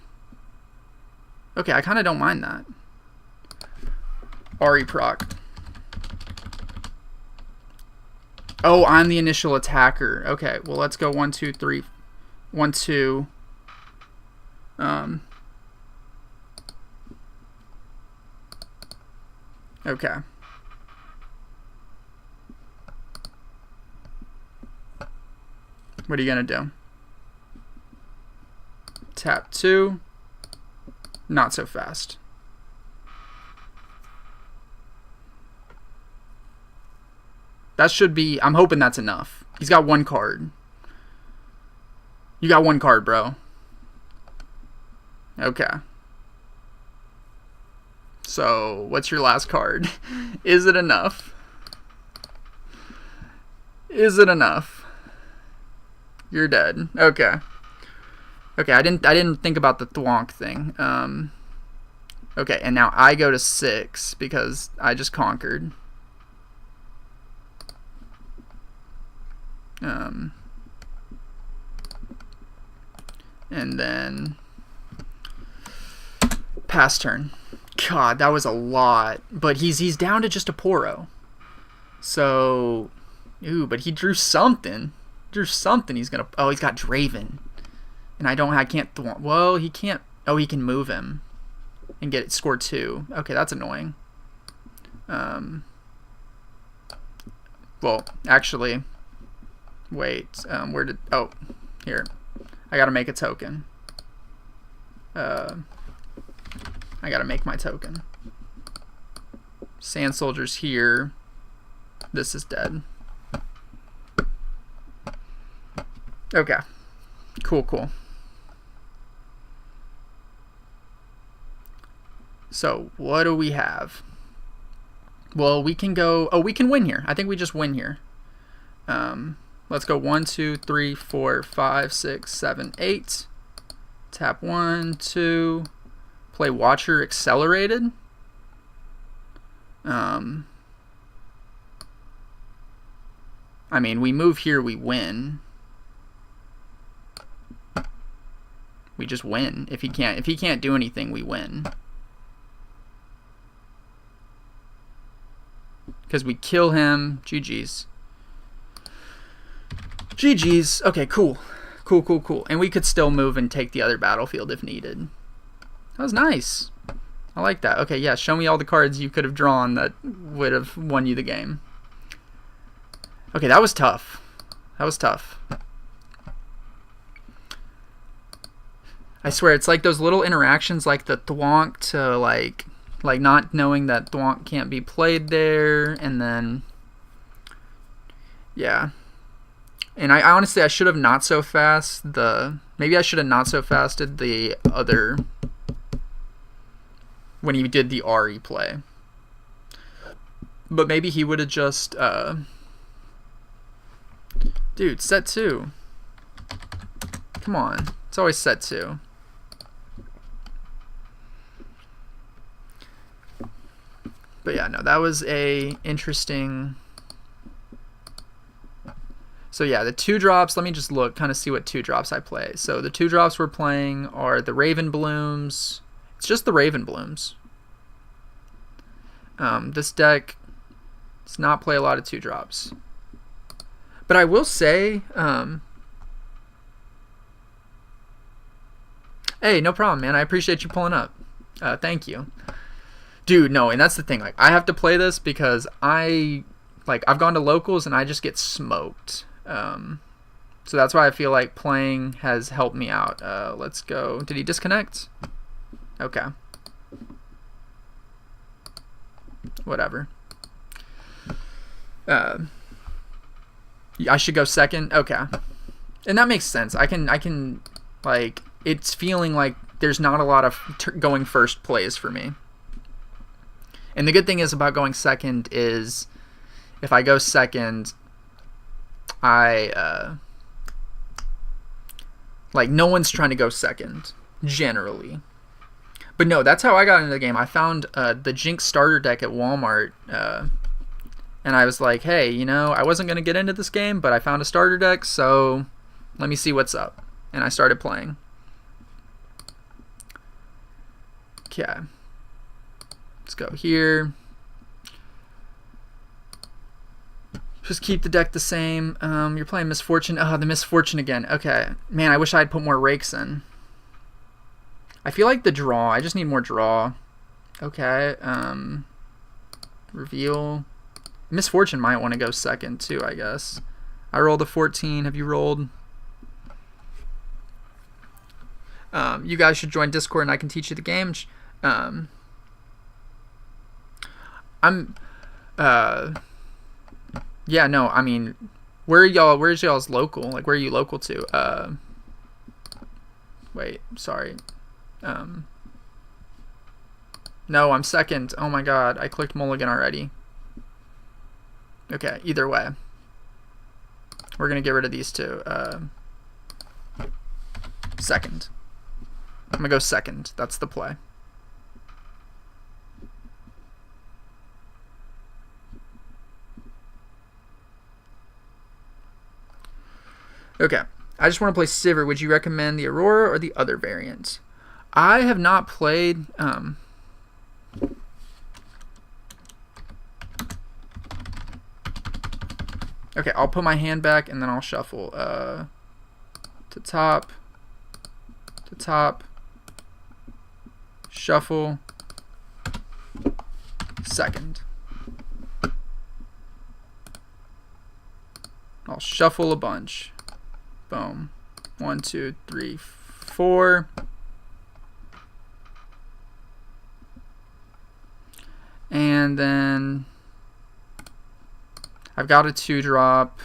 I kind of don't mind that. AHRI proc. Oh, I'm the initial attacker. Okay, well, let's go 1, 2, 3. 1, 2. Okay. What are you going to do? Tap 2. Not so fast. That should be... I'm hoping that's enough. He's got 1 card. You got 1 card, bro. Okay. So, what's your last card? Is it enough? Is it enough? You're dead. Okay. Okay, I didn't think about the thwonk thing. Okay, and now I go to 6 because I just conquered. And then pass turn. God, that was a lot. But he's down to just a Poro. So, ooh, but he drew something. Drew something. He's gonna. Oh, he's got Draven, and I can't. Well, he can't. Oh, he can move him and get it score 2. Okay, that's annoying. Well, actually, wait. Where did? Oh, here. I gotta make a token. I gotta make my token. Sand Soldier's here. This is dead. Okay. Cool. So, what do we have? Well, we can go... Oh, we can win here. I think we just win here. Let's go 1, 2, 3, 4, 5, 6, 7, 8. Tap 1, 2. Play Watcher Accelerated. I mean, we move here, we win. We just win. If he can't do anything, we win. Because we kill him. GG's. GG's. Okay, cool. Cool. And we could still move and take the other battlefield if needed. That was nice. I like that. Okay, yeah, show me all the cards you could have drawn that would have won you the game. Okay, that was tough. I swear, it's like those little interactions like the thwonk to like not knowing that thwonk can't be played there, and then Yeah. And I honestly, I should have not so fast maybe I should have not so fasted the other, when he did the AHRI play. But maybe he would have just, dude, set 2. Come on. It's always set 2. But yeah, no, that was a interesting. So yeah, the 2-drops, let me just look, kind of see what 2-drops I play. So the 2-drops we're playing are the Raven Blooms. It's just the Raven Blooms. This deck does not play a lot of 2-drops. But I will say, hey, no problem, man. I appreciate you pulling up. Thank you. Dude, no, and that's the thing. Like, I have to play this because I've gone to locals and I just get smoked. So that's why I feel like playing has helped me out. Let's go. Did he disconnect? Okay. Whatever. I should go second. Okay. And that makes sense. I can like, it's feeling like there's not a lot of going first plays for me. And the good thing is about going second is if I go second, like, no one's trying to go second generally. But no, that's how I got into the game. I found the Jinx starter deck at Walmart, and I was like, hey, you know, I wasn't going to get into this game, but I found a starter deck, so let me see what's up. And I started playing. Okay. Let's go here. Just keep the deck the same. You're playing Misfortune. Oh, the Misfortune again. Okay. Man, I wish I had put more rakes in. I feel like the draw. I just need more draw. Okay. Reveal. Misfortune might want to go second too, I guess. I rolled a 14. Have you rolled? You guys should join Discord and I can teach you the game. Yeah, no, I mean, where's y'all's local? Like, where are you local to? Wait, sorry. No, I'm second. Oh my god, I clicked mulligan already. Okay, either way. We're gonna get rid of these two. Second. I'm gonna go second. That's the play. Okay, I just want to play Sivir. Would you recommend the Aurora or the other variant? I have not played. Okay, I'll put my hand back and then I'll shuffle. To top. To top. Shuffle. Second. I'll shuffle a bunch. Boom. 1, 2, 3, 4. And then I've got a 2-drop.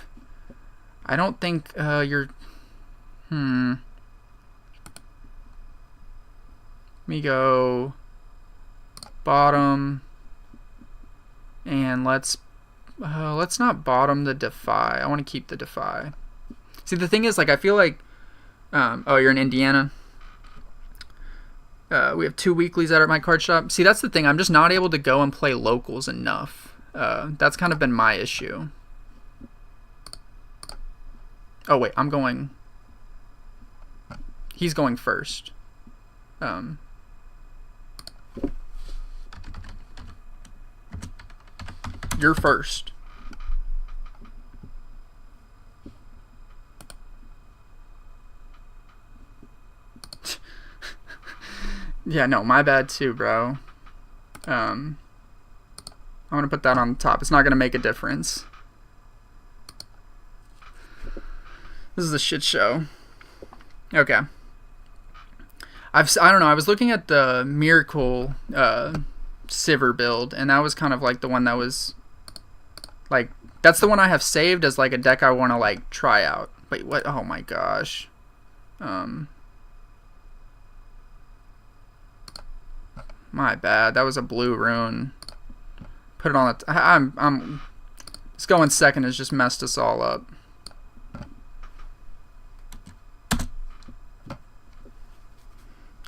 I don't think you're... Let me go bottom. And let's not bottom the Defy. I want to keep the Defy. See, the thing is, like, I feel like... oh, you're in Indiana? We have 2 weeklies out at my card shop. See, that's the thing. I'm just not able to go and play locals enough. That's kind of been my issue. Oh, wait. I'm going... He's going first. You're first. Yeah, no, my bad too, bro. I'm gonna put that on the top. It's not gonna make a difference. This is a shit show. Okay. I don't know. I was looking at the Miracle Sivir build, and that was kind of like the one that was like That's the one I have saved as like a deck I want to like try out. Wait, what? Oh my gosh. My bad. That was a blue rune. Put it on the... I'm... This going second has just messed us all up.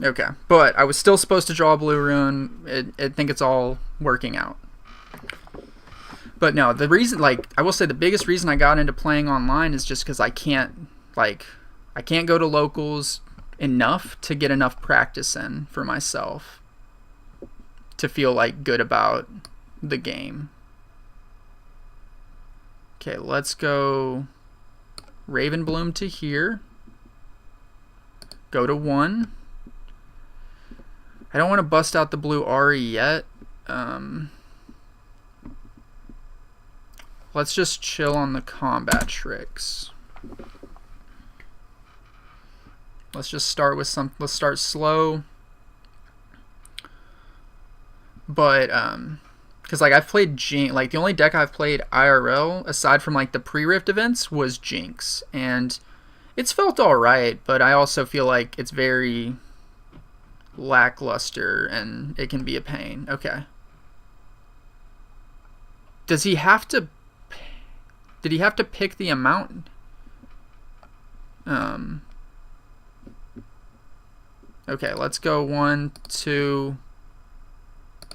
Okay, but I was still supposed to draw a blue rune. I think it's all working out. But no, the reason, like, I will say the biggest reason I got into playing online is just because I can't go to locals enough to get enough practice in for myself to feel like good about the game. Okay, let's go Ravenbloom to here. Go to 1. I don't want to bust out the blue AHRI yet. Let's just chill on the combat tricks. Let's just start with some. Let's start slow. But because like I've played Jinx, like the only deck I've played IRL aside from like the pre-Rift events was Jinx, and it's felt all right. But I also feel like it's very lackluster and it can be a pain. Okay. Does he have to? Did he have to pick the amount? Okay, let's go 1, 2,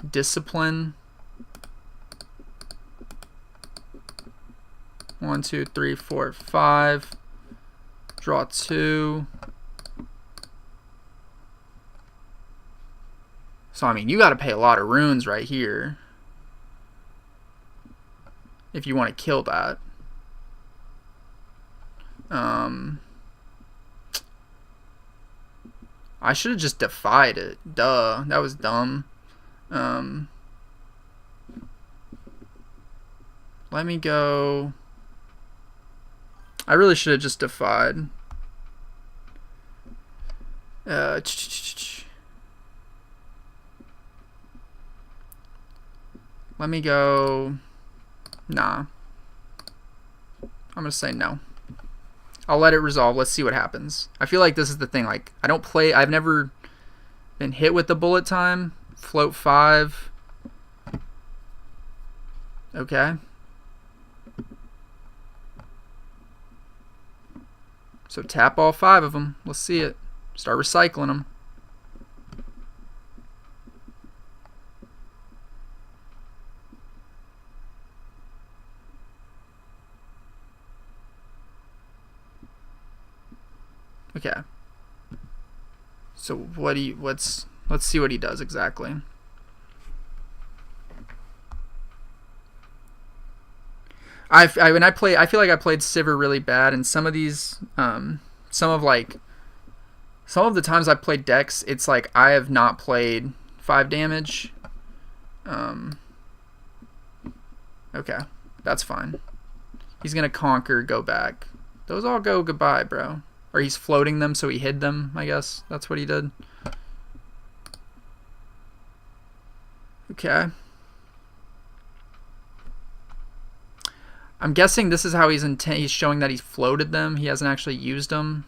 discipline. 1, 2, 3, 4, 5. Draw 2. So I mean, you got to pay a lot of runes right here if you want to kill that. I should have just defied it. Duh, that was dumb. Let me go. I really should have just defied. Let me go. Nah. I'm gonna say no. I'll let it resolve. Let's see what happens. I feel like this is the thing. Like, I don't play. I've never been hit with the bullet time. Float 5. Okay. So tap all 5 of them. Let's see it. Start recycling them. Okay. So let's see what he does exactly. When I play, I feel like I played Sivir really bad, and some of these, some of the times I played decks, it's like I have not played 5 damage. Okay, that's fine. He's gonna conquer, go back. Those all go goodbye, bro. Or he's floating them, so he hid them, I guess. That's what he did. Okay. I'm guessing this is how he's showing that he's floated them. He hasn't actually used them,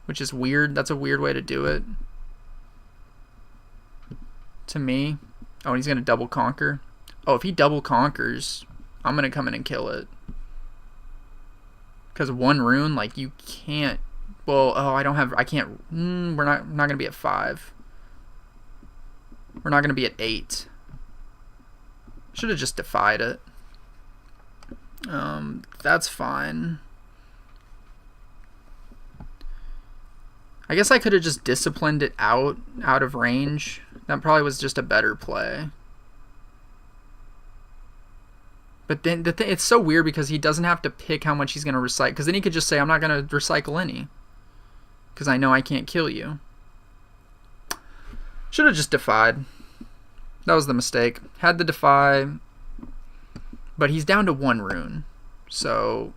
which is weird. That's a weird way to do it. To me. Oh, and he's going to double conquer. Oh, if he double conquers, I'm going to come in and kill it. Because 1 rune, like, you can't. Well, oh, I can't. We're not going to be at 5. We're not going to be at 8. Should have just defied it. That's fine. I guess I could have just disciplined it out of range. That probably was just a better play. But then it's so weird because he doesn't have to pick how much he's going to recycle. Because then he could just say, I'm not going to recycle any. Because I know I can't kill you. Should have just defied. That was the mistake. Had to defy. But he's down to 1 rune. So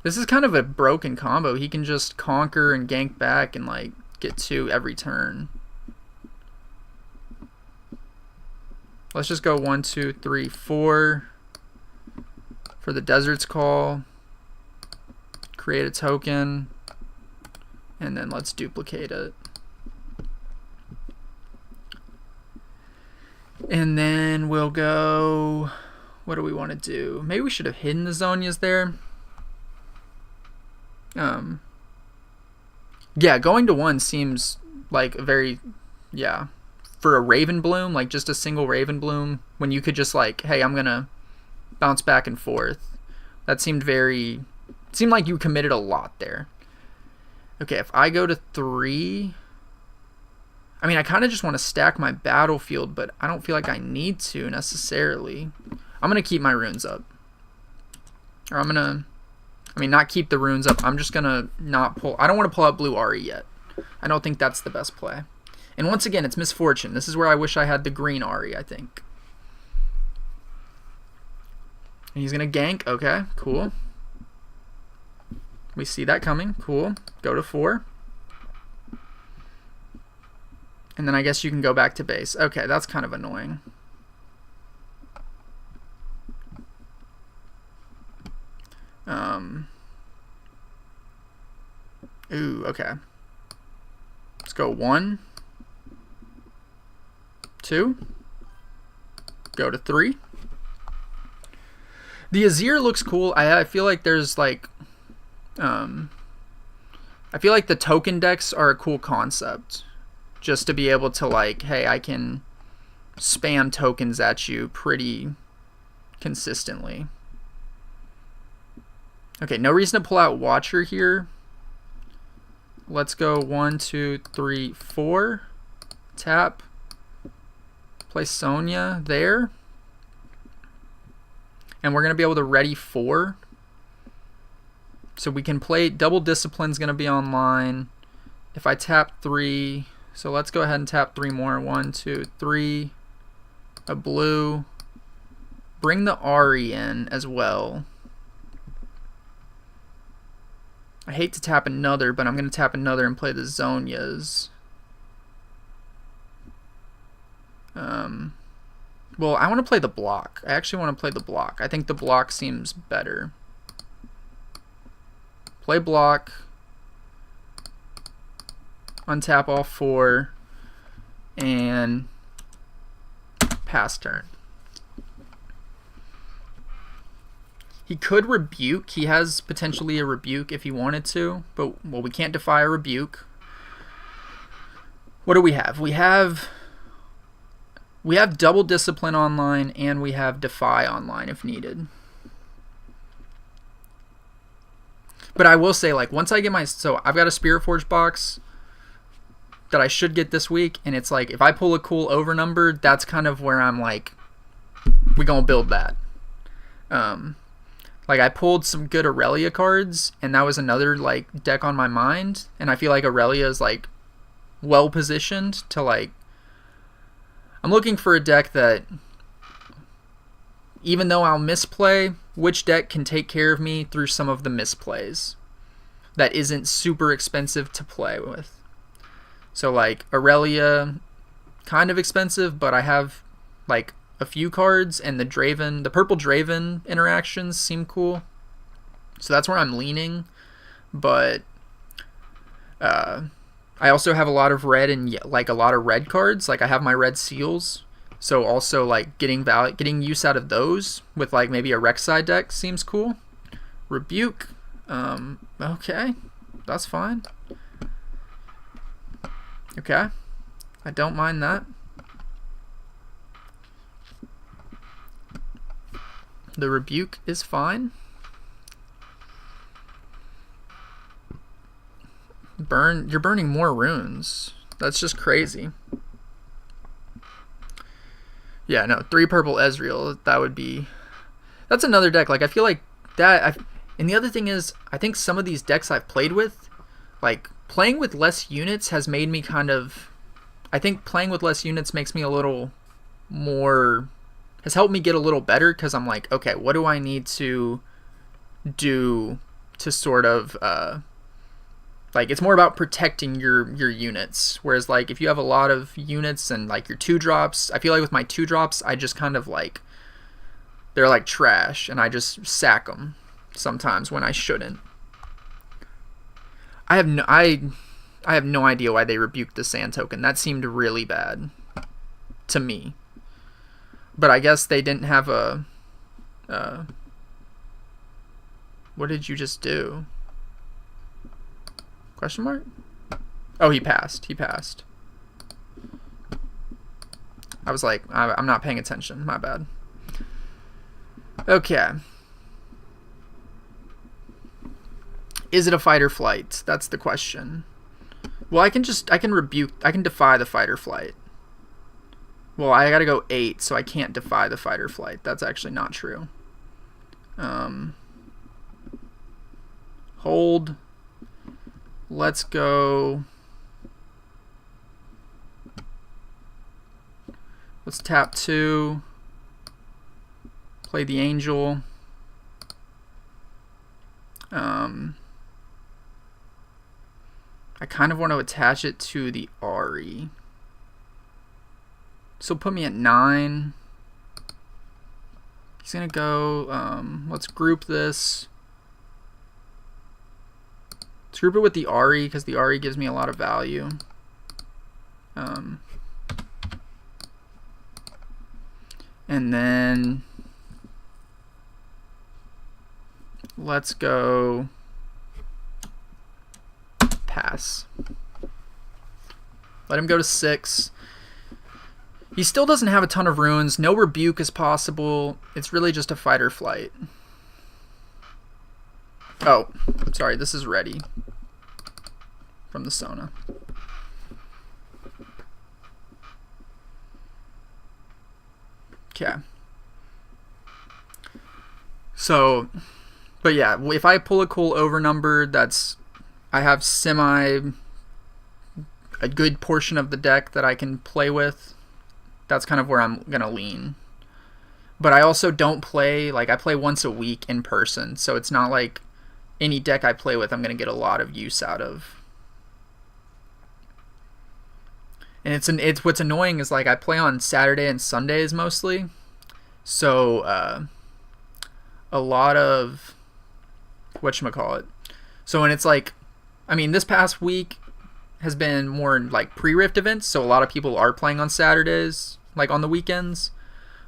this is kind of a broken combo. He can just conquer and gank back and like get 2 every turn. Let's just go 1, 2, 3, 4. For the Desert's Call, create a token, and then let's duplicate it. And then we'll go, what do we want to do? Maybe we should have hidden the Zonias there. Yeah, going to 1 seems like a very, yeah, for a Raven Bloom, like just a single Raven Bloom, when you could just like, hey, I'm gonna bounce back and forth. That seemed very, it seemed like you committed a lot there. Okay, if I go to 3, I mean, I kind of just want to stack my battlefield, but I don't feel like I need to necessarily. I'm going to keep my runes up. Or I'm going to, I mean, not keep the runes up. I'm just going to not pull. I don't want to pull out blue AHRI yet. I don't think that's the best play. And once again, it's misfortune. This is where I wish I had the green AHRI, I think. And he's going to gank. Okay, cool. We see that coming. Cool. Go to 4. And then I guess you can go back to base. Okay, that's kind of annoying. Ooh, okay. Let's go 1, 2, go to 3. The Azir looks cool. I feel like there's like, I feel like the token decks are a cool concept. Just to be able to like, hey, I can spam tokens at you pretty consistently. Okay, no reason to pull out Watcher here. Let's go 1, 2, 3, 4. Tap. Play Sonya there. And we're going to be able to ready 4. So we can play, Double Discipline's going to be online. If I tap 3, so let's go ahead and tap 3 more. 1, 2, 3. A blue. Bring the AHRI in as well. I hate to tap another, but I'm going to tap another and play the Zonias. Well, I want to play the block. I actually want to play the block. I think the block seems better. Play block. Untap all 4. And pass turn. He could rebuke. He has potentially a rebuke if he wanted to, but well, we can't defy a rebuke. What do we have? We have Double Discipline online, and we have Defy online if needed. But I will say, like, once I get so I've got a Spiritforged box that I should get this week, and it's like, if I pull a cool Overnumbered, that's kind of where I'm like, we gonna build that. Like, I pulled some good Aurelia cards, and that was another, like, deck on my mind. And I feel like Aurelia is, like, well-positioned to, like... I'm looking for a deck that, even though I'll misplay, which deck can take care of me through some of the misplays that isn't super expensive to play with. So, like, Aurelia, kind of expensive, but I have, like... a few cards, and the purple Draven interactions seem cool. So that's where I'm leaning. But I also have a lot of red and like a lot of red cards. Like I have my red seals. So also like getting use out of those with like maybe a Rek'Sai deck seems cool. Rebuke. Okay. That's fine. Okay. I don't mind that. The rebuke is fine. You're burning more runes. That's just crazy. Yeah, no, 3 purple Ezreal, that's another deck. Like, I feel like that, and the other thing is, I think some of these decks I've played with, like, playing with less units has made me kind of, I think playing with less units makes me a little more, has helped me get a little better, because I'm like, okay, what do I need to do to sort of, like, it's more about protecting your units, whereas, like, if you have a lot of units and, like, your 2-drops, I feel like with my 2-drops, I just kind of, like, they're like trash, and I just sack them sometimes when I shouldn't. I have no idea why they rebuked the sand token. That seemed really bad to me. But I guess they didn't have a... what did you just do? Question mark? Oh, he passed. He passed. I was like, I'm not paying attention. My bad. Okay. Is it a fight or flight? That's the question. Well, I can defy the fight or flight. Well, I gotta go 8, so I can't defy the fight or flight. That's actually not true. Hold. Let's go. Let's tap 2. Play the angel. I kind of want to attach it to the AHRI. So put me at 9. He's going to go, let's group this. Let's group it with the AHRI because the AHRI gives me a lot of value. And then let's go pass. Let him go to 6. He still doesn't have a ton of runes. No rebuke is possible. It's really just a fight or flight. Oh, sorry. This is ready from the Sona. Okay. So, but yeah, if I pull a cool overnumbered, I have a good portion of the deck that I can play with. That's kind of where I'm going to lean. But I also don't play, I play once a week in person, so it's not like any deck I play with I'm going to get a lot of use out of. And it's what's annoying is I play on Saturday and Sundays mostly. So a lot of whatchamacallit. So when it's this past week has been more pre-Rift events, so a lot of people are playing on Saturdays, on the weekends.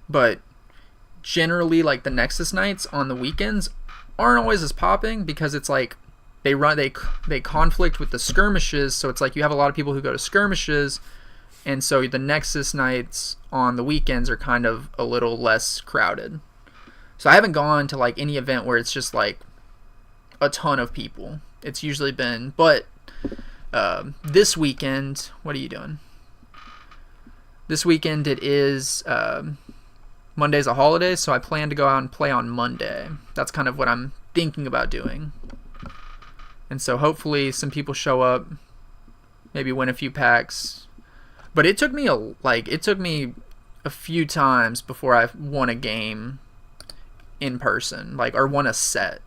But generally the Nexus nights on the weekends aren't always as popping because it's they conflict with the skirmishes, so it's you have a lot of people who go to skirmishes, and so the Nexus nights on the weekends are kind of a little less crowded. So I haven't gone to any event where it's just a ton of people. It's usually been, but this weekend, what are you doing? This weekend it is Monday's a holiday, so I plan to go out and play on Monday. That's kind of what I'm thinking about doing. And so hopefully some people show up, maybe win a few packs. But it took me a few times before I won a game in person, or won a set.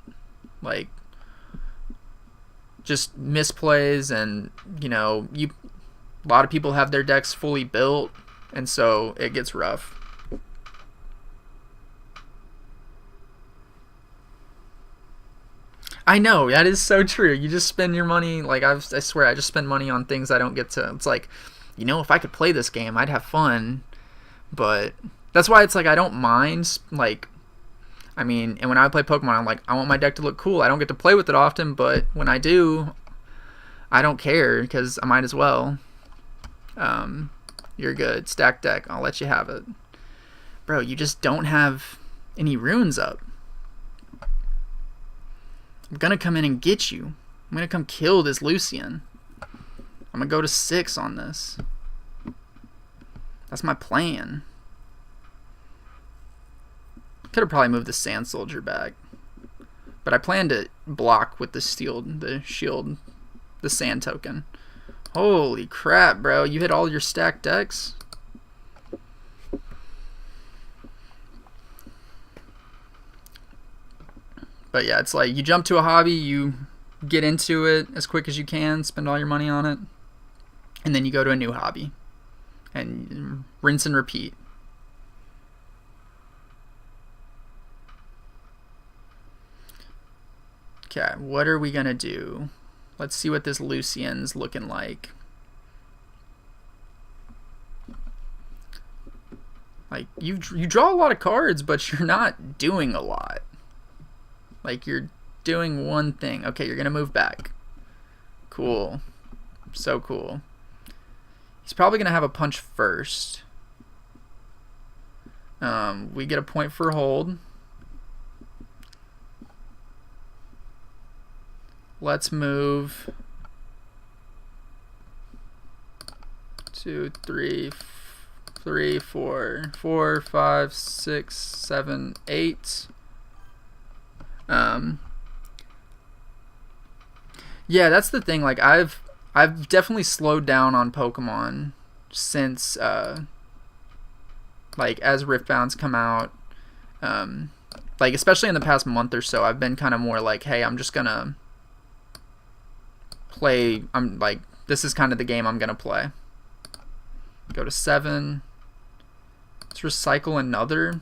Just misplays, and a lot of people have their decks fully built, and so it gets rough. I know, that is so true. You just spend your money, I swear, I just spend money on things I don't get to. It's if I could play this game, I'd have fun. But that's why it's I don't mind, and when I play Pokemon, I'm I want my deck to look cool. I don't get to play with it often, but when I do, I don't care because I might as well. You're good. Stack deck. I'll let you have it. Bro, you just don't have any runes up. I'm gonna come in and get you. I'm gonna come kill this Lucian. I'm gonna go to 6 on this. That's my plan. Could have probably moved the Sand Soldier back, but I plan to block with the shield, the sand token. Holy crap, bro! You hit all your stacked decks. But yeah, it's you jump to a hobby, you get into it as quick as you can, spend all your money on it, and then you go to a new hobby and rinse and repeat. Okay, what are we going to do? Let's see what this Lucien's looking like. Like, you draw a lot of cards, but you're not doing a lot. Like, you're doing one thing. Okay, you're going to move back. Cool. So cool. He's probably going to have a punch first. We get a point for hold. Let's move 2, 3, 4, 5, 6, 7, 8. Yeah, that's the thing. Like, I've definitely slowed down on Pokemon since like as Riftbound's come out. Like, especially in the past month or so, I've been kind of more like, hey, I'm just gonna play. I'm like, this is kind of the game I'm gonna play. Go to 7. Let's recycle another.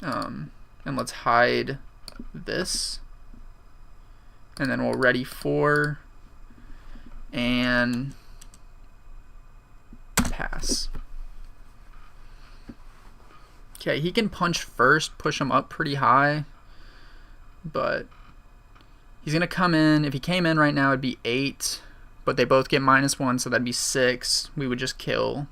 And let's hide this. And then we'll ready 4. And pass. Okay, he can punch first, push him up pretty high. But he's going to come in. If he came in right now, it'd be 8. But they both get -1, so that'd be 6. We would just kill.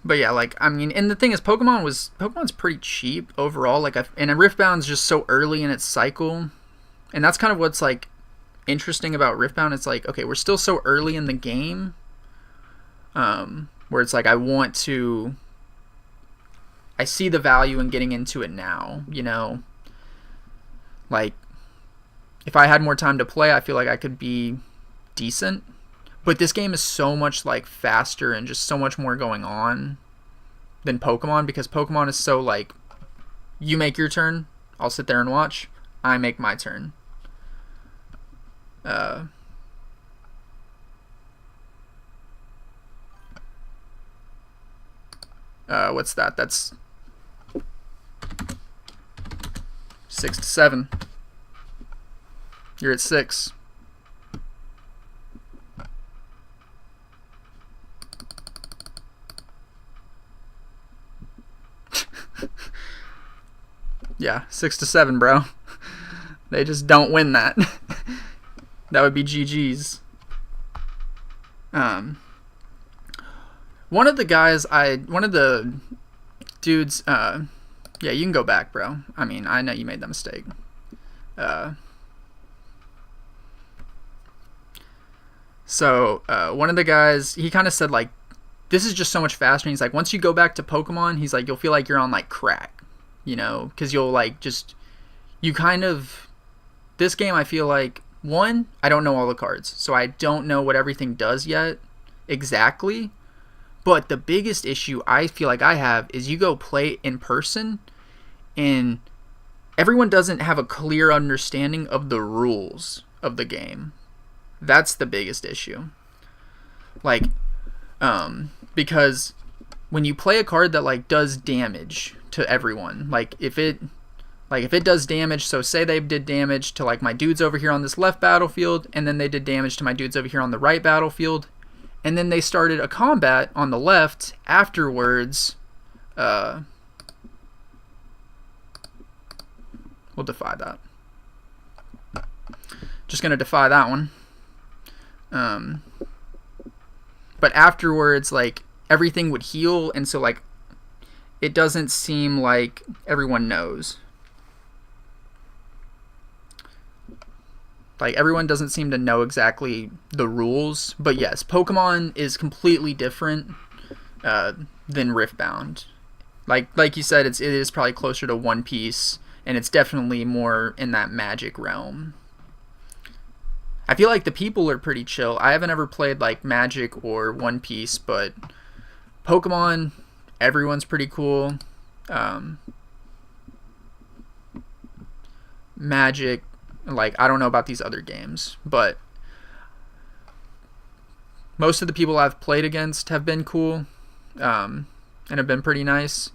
But yeah, like, I mean, and the thing is, Pokemon's pretty cheap overall. Like, and Riftbound's just so early in its cycle, and that's kind of what's like interesting about Riftbound. It's like, okay, we're still so early in the game, where it's like I see the value in getting into it now. You know, like, if I had more time to play, I feel like I could be decent. But this game is so much like faster and just so much more going on than Pokemon, because Pokemon is so like, you make your turn, I'll sit there and watch. I make my turn. What's that? That's 6 to 7. You're at 6. Yeah, 6 to 7, bro. They just don't win that. That would be GG's. One of the dudes, yeah, you can go back, bro. I mean, I know you made that mistake. So, one of the guys, he kind of said, like, this is just so much faster. And he's like, once you go back to Pokemon, he's like, you'll feel like you're on, like, crack. You know, because you'll, like, just, you kind of, this game, I feel like, one, I don't know all the cards. So I don't know what everything does yet exactly. But the biggest issue I feel like I have is you go play in person and everyone doesn't have a clear understanding of the rules of the game. That's the biggest issue. Like, because when you play a card that, like, does damage to everyone, like if it does damage, so say they did damage to, like, my dudes over here on this left battlefield, and then they did damage to my dudes over here on the right battlefield, and then they started a combat on the left afterwards, we'll defy that. Just gonna defy that one. But afterwards, like, everything would heal, and so, like, it doesn't seem like everyone knows. Like, everyone doesn't seem to know exactly the rules. But yes, Pokemon is completely different than Riftbound. Like you said, it is probably closer to One Piece, and it's definitely more in that magic realm. I feel like the people are pretty chill. I haven't ever played, like, Magic or One Piece, but Pokemon, everyone's pretty cool. Magic, like, I don't know about these other games, but most of the people I've played against have been cool, and have been pretty nice.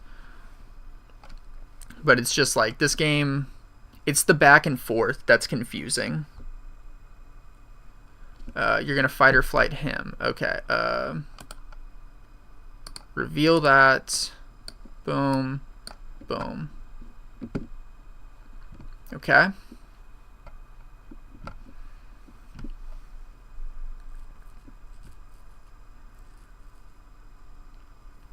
But it's just like this game, it's the back and forth that's confusing. You're going to fight or flight him. Okay. Reveal that. Boom. Boom. Okay.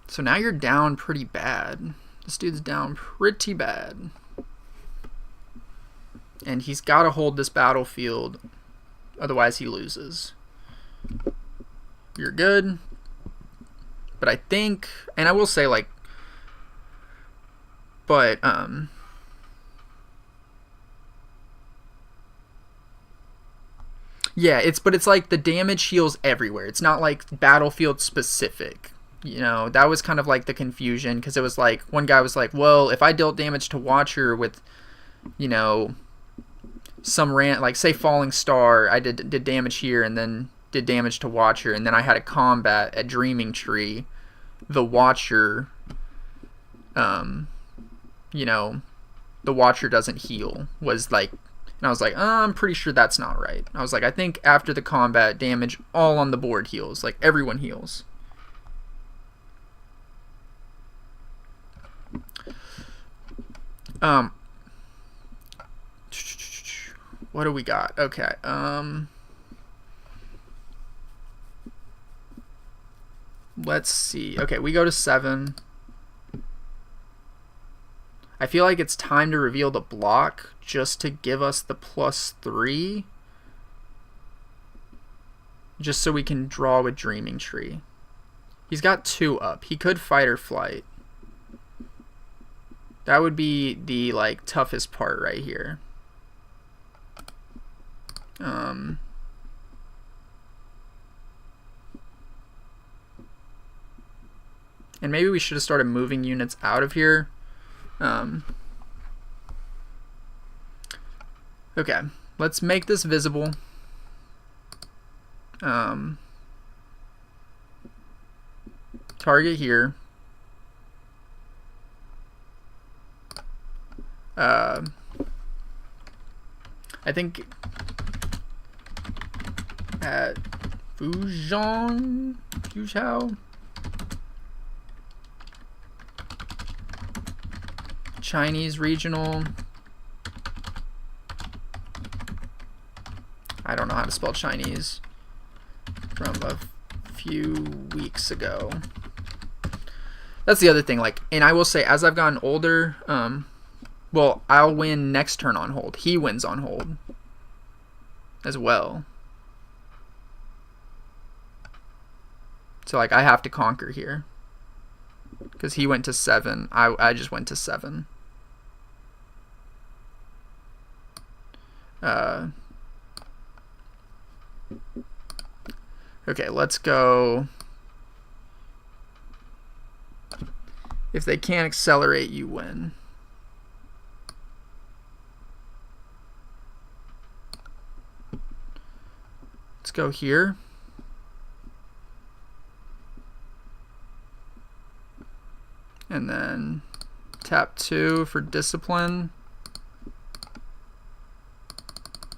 So now you're down pretty bad. This dude's down pretty bad. And he's got to hold this battlefield, otherwise he loses. You're good. But I think, and I will say, like, but, yeah, it's like the damage heals everywhere. It's not like battlefield specific. You know, that was kind of like the confusion, because it was like, one guy was like, well, if I dealt damage to Watcher with, you know, some like say Falling Star, I did damage here and then did damage to Watcher, and then I had a combat at Dreaming Tree, the Watcher, you know, the Watcher doesn't heal, was like, and I was like, I'm pretty sure that's not right. I was like, I think after the combat, damage all on the board heals, like everyone heals. What do we got? Okay. Let's see. Okay, we go to 7. I feel like it's time to reveal the block just to give us the +3. Just so we can draw with Dreaming Tree. He's got 2 up. He could fight or flight. That would be the like toughest part right here. And maybe we should have started moving units out of here. Okay, let's make this visible. Target here. I think at Fuzhou, Chinese regional. I don't know how to spell Chinese from a few weeks ago. That's the other thing, like, and I will say, as I've gotten older, well, I'll win next turn on hold. He wins on hold as well. So, like, I have to conquer here. Because he went to 7. I just went to 7. Okay, let's go. If they can't accelerate, you win. Let's go here. And then tap 2 for discipline.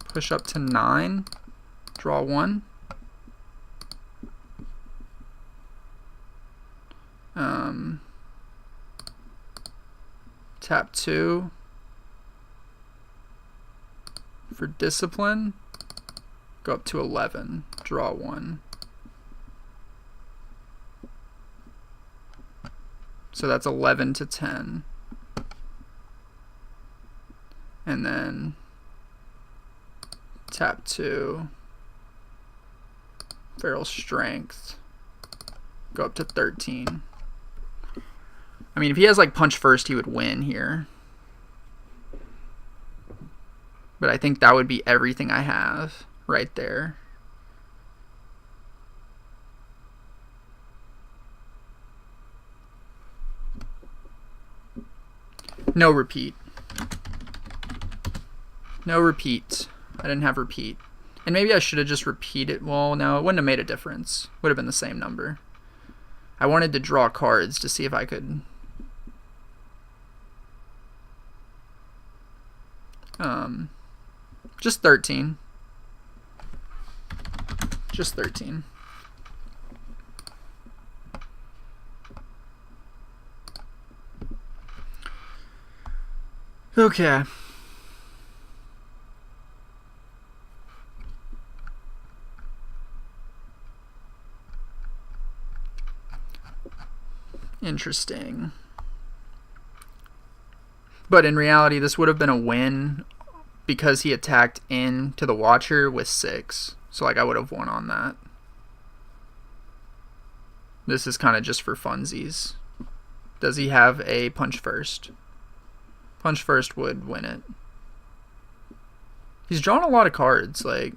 Push up to 9. Draw 1. Tap 2 for discipline. Go up to 11. Draw 1. So that's 11 to 10. And then tap 2. Feral Strength. Go up to 13. I mean, if he has like punch first, he would win here. But I think that would be everything I have right there. No repeat. No repeat. I didn't have repeat. And maybe I should have just repeated. Well, no, it wouldn't have made a difference. Would have been the same number. I wanted to draw cards to see if I could Just 13. Just 13. Okay. Interesting. But in reality, this would have been a win because he attacked into the Watcher with 6. So like I would have won on that. This is kind of just for funsies. Does he have a punch first? Punch first would win it. He's drawn a lot of cards, like...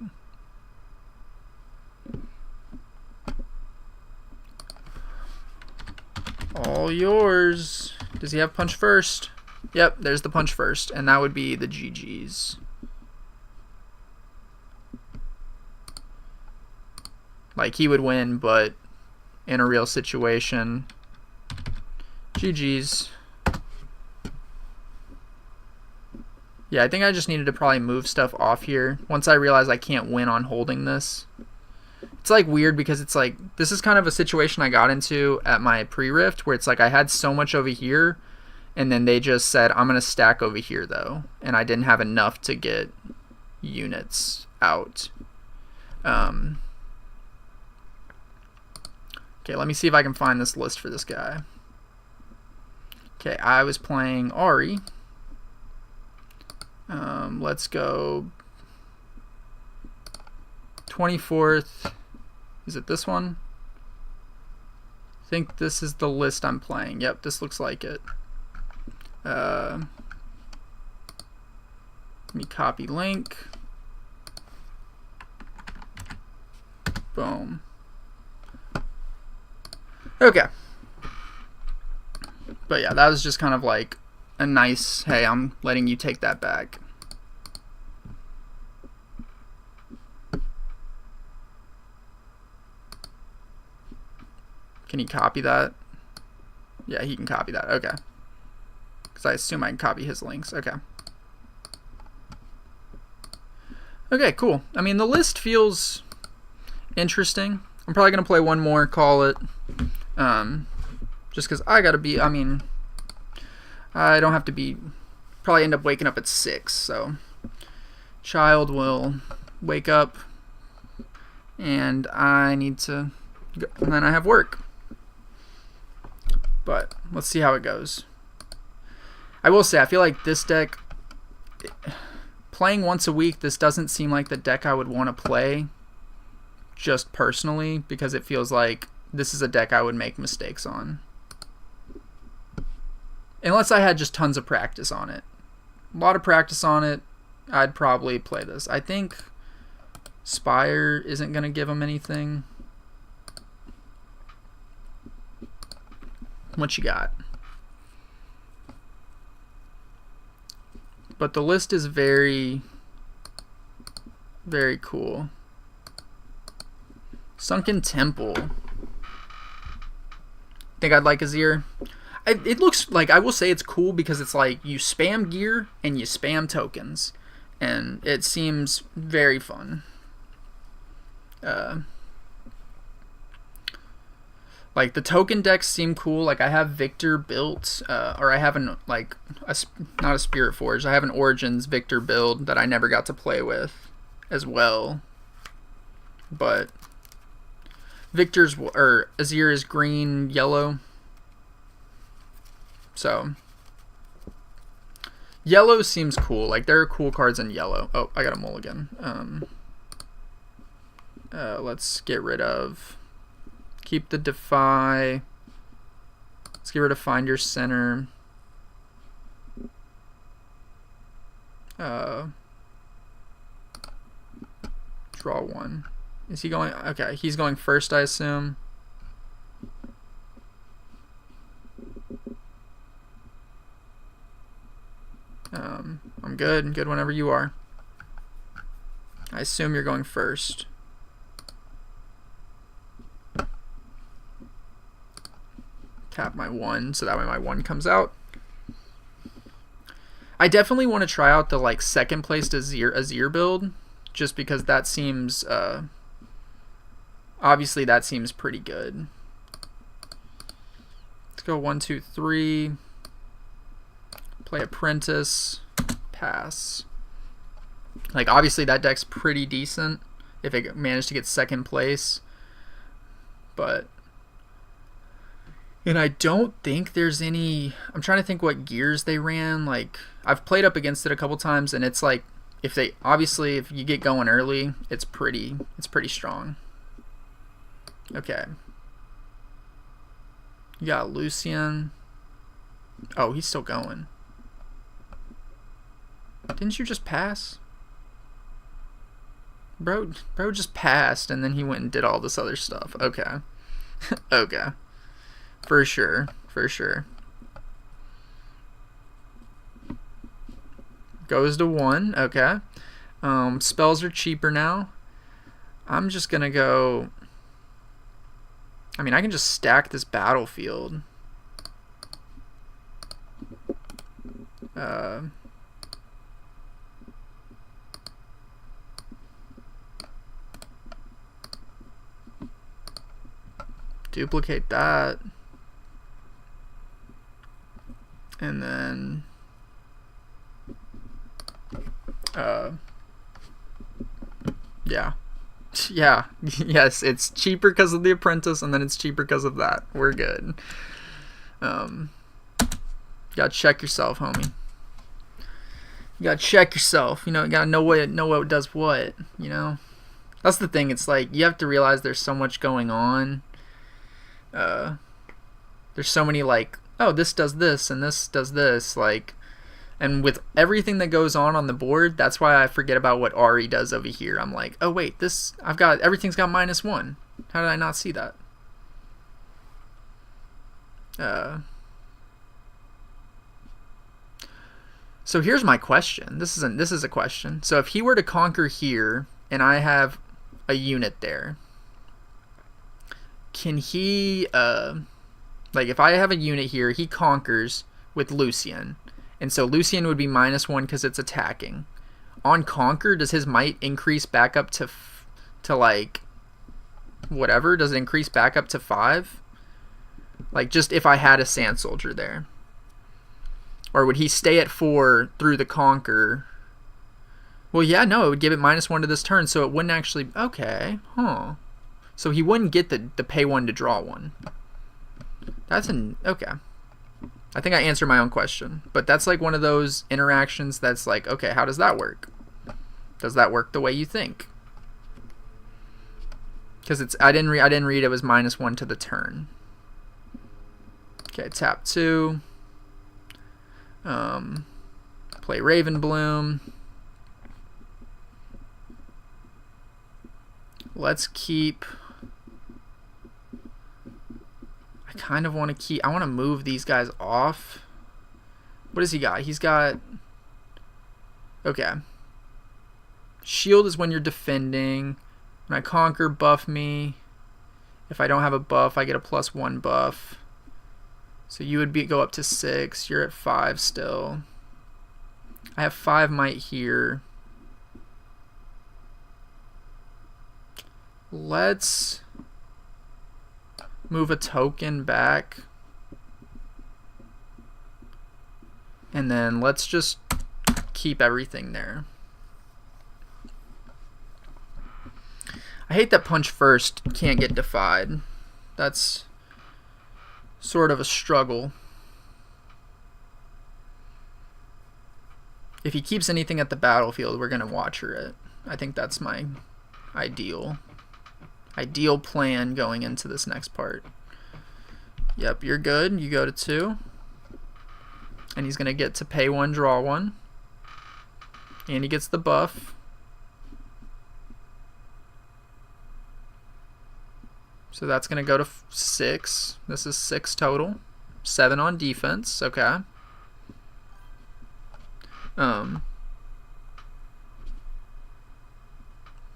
All yours. Does he have punch first? Yep, there's the punch first, and that would be the GG's. Like, he would win, but in a real situation, GG's. Yeah, I think I just needed to probably move stuff off here. Once I realized I can't win on holding this. It's like weird because it's like, this is kind of a situation I got into at my pre-rift where it's like I had so much over here and then they just said, I'm going to stack over here though. And I didn't have enough to get units out. Okay, let me see if I can find this list for this guy. Okay, I was playing AHRI. Let's go 24th. Is it this one? I think this is the list I'm playing. Yep, this looks like it. Let me copy link. Boom. Okay. But yeah, that was just kind of like a nice, hey, I'm letting you take that back. Can he copy that? Yeah, he can copy that. Okay. Because I assume I can copy his links. Okay. Okay, cool. I mean, the list feels interesting. I'm probably going to play one more, call it. Just because I got to be, I mean, I don't have to be, probably end up waking up at 6. So, child will wake up and I need to go, and then I have work. But let's see how it goes. I will say, I feel like this deck, playing once a week, this doesn't seem like the deck I would want to play just personally, because it feels like this is a deck I would make mistakes on. Unless I had just tons of practice on it. A lot of practice on it, I'd probably play this. I think Spire isn't going to give him anything. What you got? But the list is very, very cool. Sunken Temple. Think I'd like Azir. It looks like, I will say it's cool because it's like you spam gear and you spam tokens. And it seems very fun. Like the token decks seem cool. Like I have Victor built, or I have an not a Spiritforged. I have an Origins Victor build that I never got to play with, as well. But Victor's or Azir is green, yellow. So yellow seems cool. Like there are cool cards in yellow. Oh, I got a mulligan. Let's get rid of. Keep the Defy. Let's get rid of Find Your Center. Draw one. Is he going? Okay, he's going first, I assume. I'm good. Good whenever you are. I assume you're going first. Tap my 1 so that way my 1 comes out. I definitely want to try out the like second place Azir build, just because that seems obviously that seems pretty good. Let's go 1, 2, 3. Play Apprentice, pass. Like obviously that deck's pretty decent if it managed to get second place, but. And I don't think there's any... I'm trying to think what gears they ran. Like, I've played up against it a couple times, and it's like, if they... Obviously, if you get going early, it's pretty strong. Okay. You got Lucian. Oh, he's still going. Didn't you just pass? Bro just passed, and then he went and did all this other stuff. Okay. Okay. For sure. Goes to 1. Okay. Spells are cheaper now. I'm just going to go... I mean, I can just stack this battlefield. Duplicate that. And then yeah. Yes, it's cheaper because of the Apprentice, and then it's cheaper because of that. We're good. Gotta check yourself, homie. You gotta check yourself. You know, you gotta know what does what, you know? That's the thing, it's like you have to realize there's so much going on. There's so many like, oh, this does this and this does this, like, and with everything that goes on the board, that's why I forget about what AHRI does over here. I'm like, oh wait, this everything's got -1. How did I not see that? So here's my question. This is a question. So if he were to conquer here and I have a unit there, can he like if I have a unit here, he conquers with Lucian, and so Lucian would be -1 because it's attacking. On conquer, does his might increase back up to like whatever? Does it increase back up to 5? Like just if I had a Sand Soldier there, or would he stay at 4 through the conquer? Well, yeah, no, it would give it -1 to this turn, so it wouldn't actually. Okay, huh? So he wouldn't get the pay 1 to draw 1. That's okay. I think I answered my own question, but that's like one of those interactions that's like, okay, how does that work? Does that work the way you think? Because it's I didn't read it was -1 to the turn. Okay, tap 2. Play Ravenbloom. Let's keep. I kind of want to keep. I want to move these guys off. What does he got? He's got. Okay. Shield is when you're defending. When I conquer, buff me. If I don't have a buff, I get a +1 buff. So you would go up to 6. You're at 5 still. I have 5 might here. Let's move a token back. And then let's just keep everything there. I hate that punch first can't get defied. That's sort of a struggle. If he keeps anything at the battlefield, we're going to Watcher it. I think that's my ideal plan going into this next part. Yep, you're good. You go to 2. And he's going to get to pay 1, draw 1. And he gets the buff. So that's going to go to 6. This is 6 total. 7 on defense. Okay.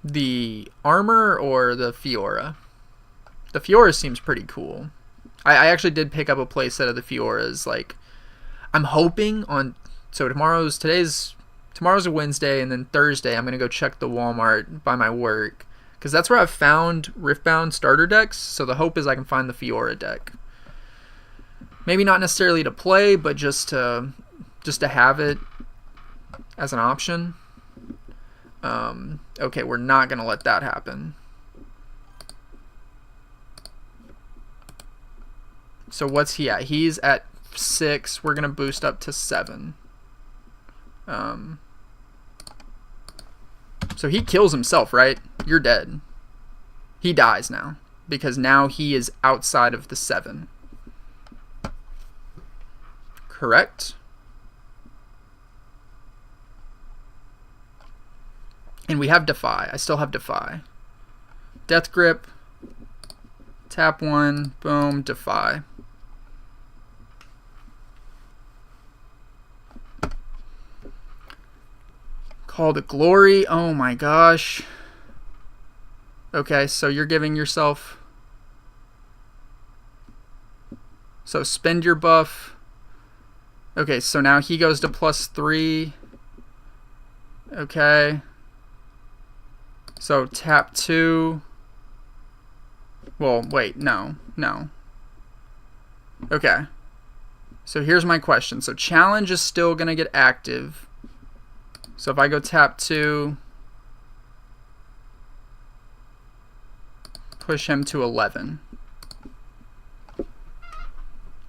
The armor or the Fiora? The Fiora seems pretty cool. I actually did pick up a playset of the Fioras. Like, I'm hoping on So tomorrow's a Wednesday, and then Thursday I'm gonna go check the Walmart by my work, because that's where I've found Riftbound starter decks. So the hope is I can find the Fiora deck. Maybe not necessarily to play, but just to have it as an option. Okay, we're not gonna let that happen. So what's he at? He's at 6. We're gonna boost up to 7. So he kills himself, right? You're dead. He dies now, because now he is outside of the 7. Correct? And we have Defy. I still have Defy. Death Grip. Tap 1. Boom. Defy. Call to Glory. Oh my gosh. Okay, so you're giving yourself... So spend your buff. Okay, so now he goes to +3. Okay. So tap 2. Well, wait, no. Okay. So here's my question. So challenge is still going to get active. So if I go tap 2, push him to 11.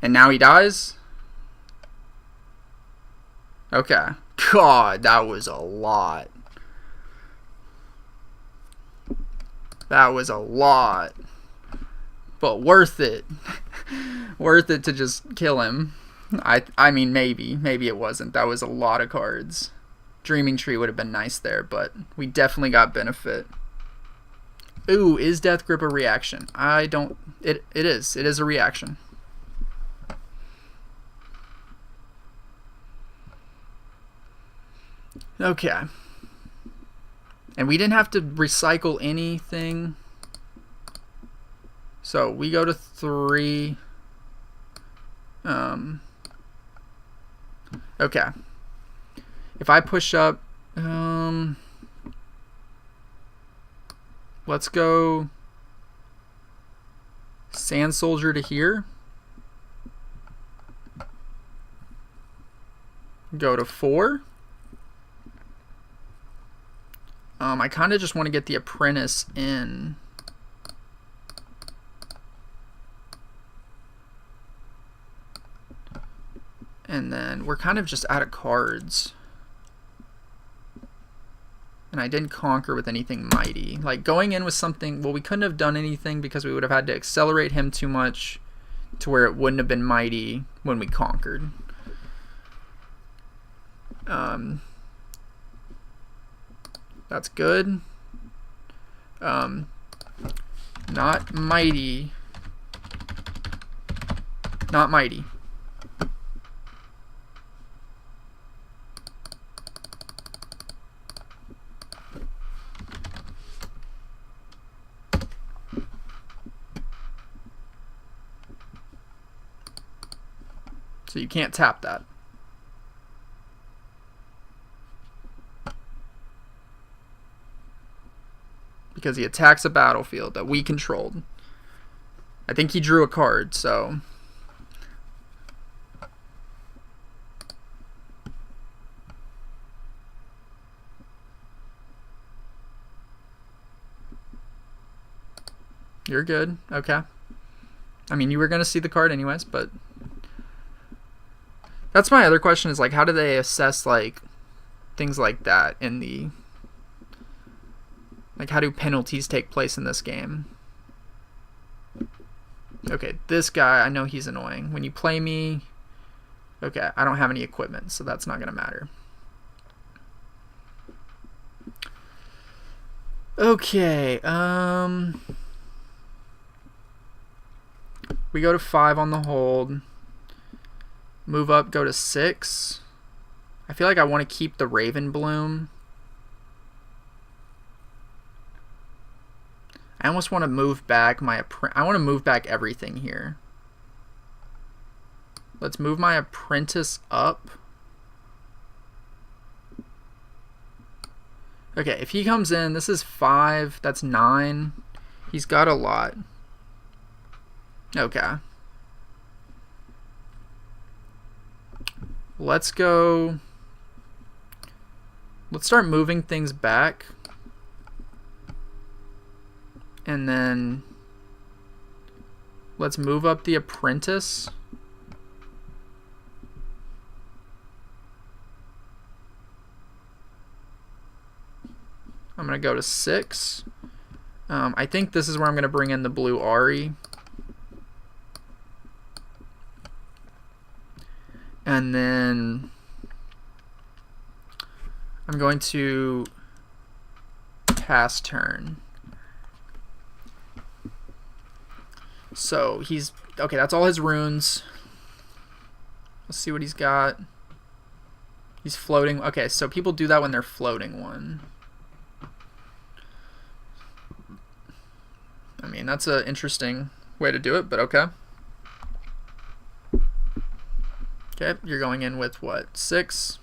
And now he dies? Okay. God, that was a lot. That was a lot. But worth it. Worth it to just kill him. I mean, maybe. Maybe it wasn't. That was a lot of cards. Dreaming Tree would have been nice there, but we definitely got benefit. Ooh, is Death Grip a reaction? I don't... It is. It is a reaction. Okay. And we didn't have to recycle anything. So we go to 3. Okay. If I push up, let's go Sand Soldier to here. Go to 4. I kind of just want to get the Apprentice in. And then we're kind of just out of cards. And I didn't conquer with anything mighty. Like going in with something, well, we couldn't have done anything because we would have had to accelerate him too much to where it wouldn't have been mighty when we conquered. That's good. Not mighty. Not mighty. So you can't tap that. Because he attacks a battlefield that we controlled. I think he drew a card, so... You're good. Okay. I mean, you were going to see the card anyways, but... That's my other question is, like, how do they assess, like, things like that in the... Like, how do penalties take place in this game? Okay, this guy, I know he's annoying. When you play me... Okay, I don't have any equipment, so that's not going to matter. Okay, we go to 5 on the hold. Move up, go to 6. I feel like I want to keep the Raven Bloom. I almost want to move back I want to move back everything here. Let's move my Apprentice up. Okay, if he comes in, this is 5, that's 9. He's got a lot. Okay. Let's go. Let's start moving things back. And then let's move up the apprentice. I'm going to go to 6. I think this is where I'm going to bring in the blue AHRI. And then I'm going to pass turn. So he's, okay, that's all his runes. Let's see what he's got. He's floating. Okay, so people do that when they're floating one. I mean, that's an interesting way to do it, but okay. Okay, you're going in with what? 6?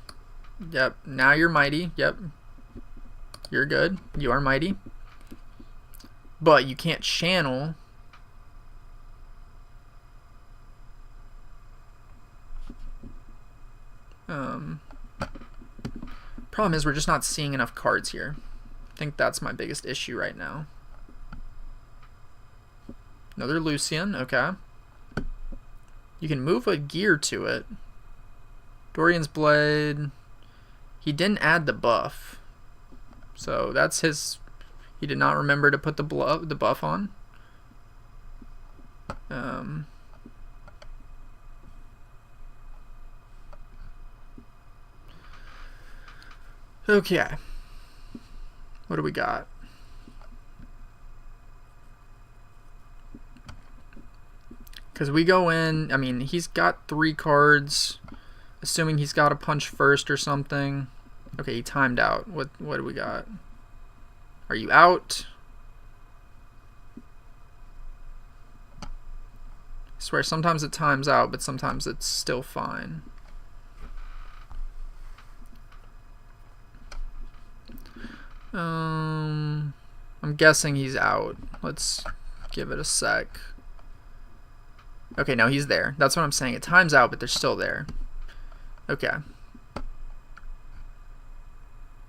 Yep, now you're mighty. Yep. You're good. You are mighty. But you can't channel. Problem is we're just not seeing enough cards here. I think that's my biggest issue right now. Another Lucian, okay. You can move a gear to it. Dorian's Blade. He didn't add the buff. So that's his... He did not remember to put the buff on. Okay. What do we got? Because we go in, I mean, he's got 3 cards. Assuming he's got a punch first or something. Okay, he timed out. What do we got? Are you out? I swear, sometimes it times out, but sometimes it's still fine. I'm guessing he's out. Let's give it a sec. Okay, no, he's there. That's what I'm saying. It times out, but they're still there. Okay.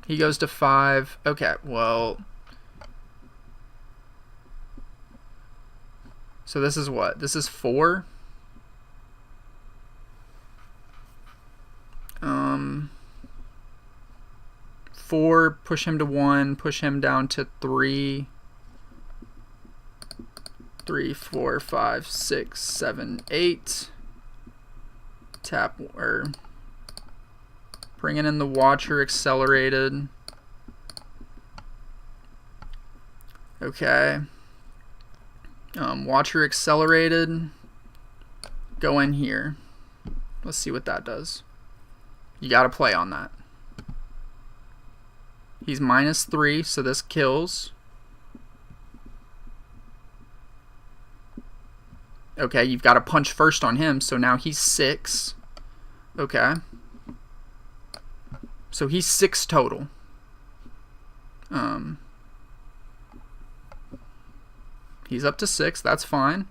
He goes to 5. Okay, well... So this is what? This is 4? 4, push him to 1, push him down to 3. 3, 4, 5, 6, 7, 8. Tap, or bringing in the Watcher accelerated. Okay. Watcher accelerated. Go in here. Let's see what that does. You gotta play on that. He's -3, so this kills. Okay, you've got to punch first on him, so now he's 6. Okay. So he's 6 total. He's up to 6, that's fine.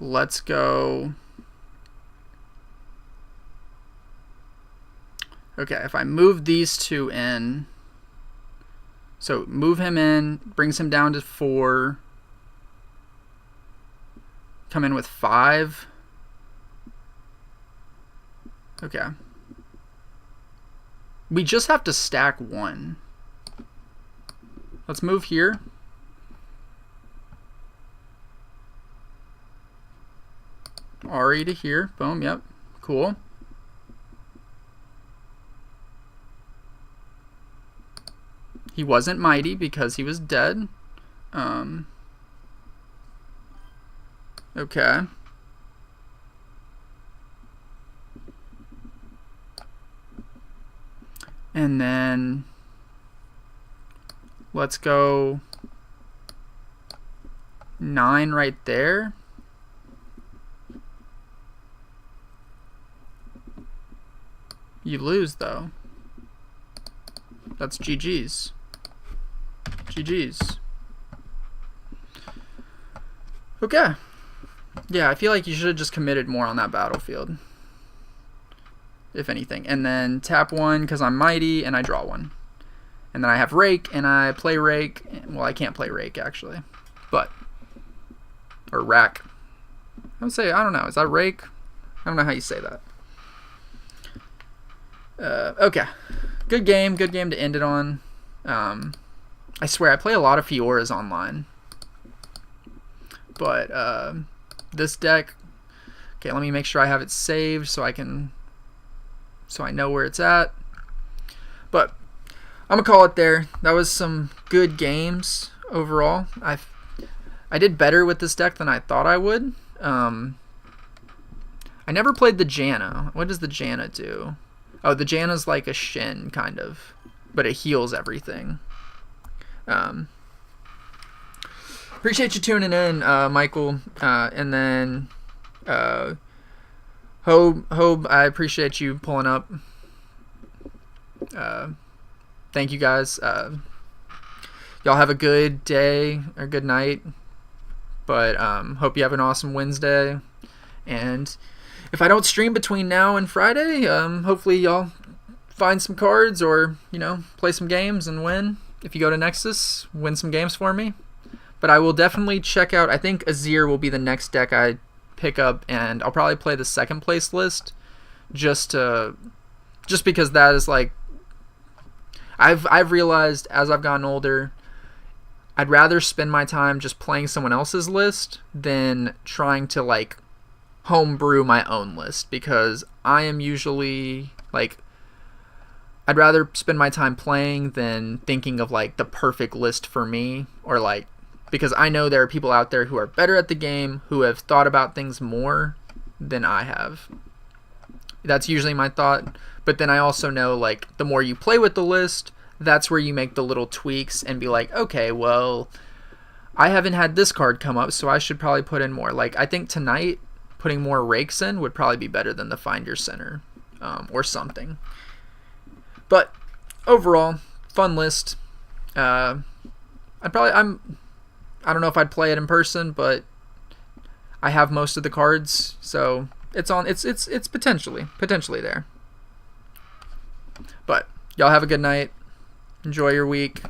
Let's go. Okay, if I move these 2 in, so move him in, brings him down to 4, come in with 5. Okay. We just have to stack 1. Let's move here. AHRI to here. Boom, yep. Cool. He wasn't mighty because he was dead. Okay. And then let's go 9 right there. You lose, though. That's GG's. GG's. Okay. Yeah, I feel like you should have just committed more on that battlefield, if anything. And then tap 1 because I'm mighty and I draw 1. And then I have Rake and I play Rake. Well, I can't play Rake actually, but or Rack. I would say, I don't know. Is that Rake? I don't know how you say that. Okay. Good game to end it on. I swear I play a lot of Fioras online, but this deck. Okay, let me make sure I have it saved so I know where it's at. But I'm gonna call it there. That was some good games overall. I did better with this deck than I thought I would. I never played the Janna. What does the Janna do? Oh, the Janna's like a Shin kind of, but it heals everything. Appreciate you tuning in, Michael, and then Hobe, I appreciate you pulling up. Thank you guys. Y'all have a good day or good night, but hope you have an awesome Wednesday. And if I don't stream between now and Friday, hopefully y'all find some cards or, play some games and win. If you go to Nexus, win some games for me. But I will definitely check out, I think AHRI will be the next deck I pick up, and I'll probably play the second place list just because that is like, I've realized as I've gotten older, I'd rather spend my time just playing someone else's list than trying to like homebrew my own list, because I am usually like, I'd rather spend my time playing than thinking of like the perfect list for me, or like, because I know there are people out there who are better at the game, who have thought about things more than I have. That's usually my thought. But then I also know, like, the more you play with the list, that's where you make the little tweaks and be like, okay, well, I haven't had this card come up, so I should probably put in more. Like, I think tonight, putting more Rakes in would probably be better than the Find Your Center, or something. But overall, fun list. I don't know if I'd play it in person, but I have most of the cards, so it's potentially there. But y'all have a good night. Enjoy your week.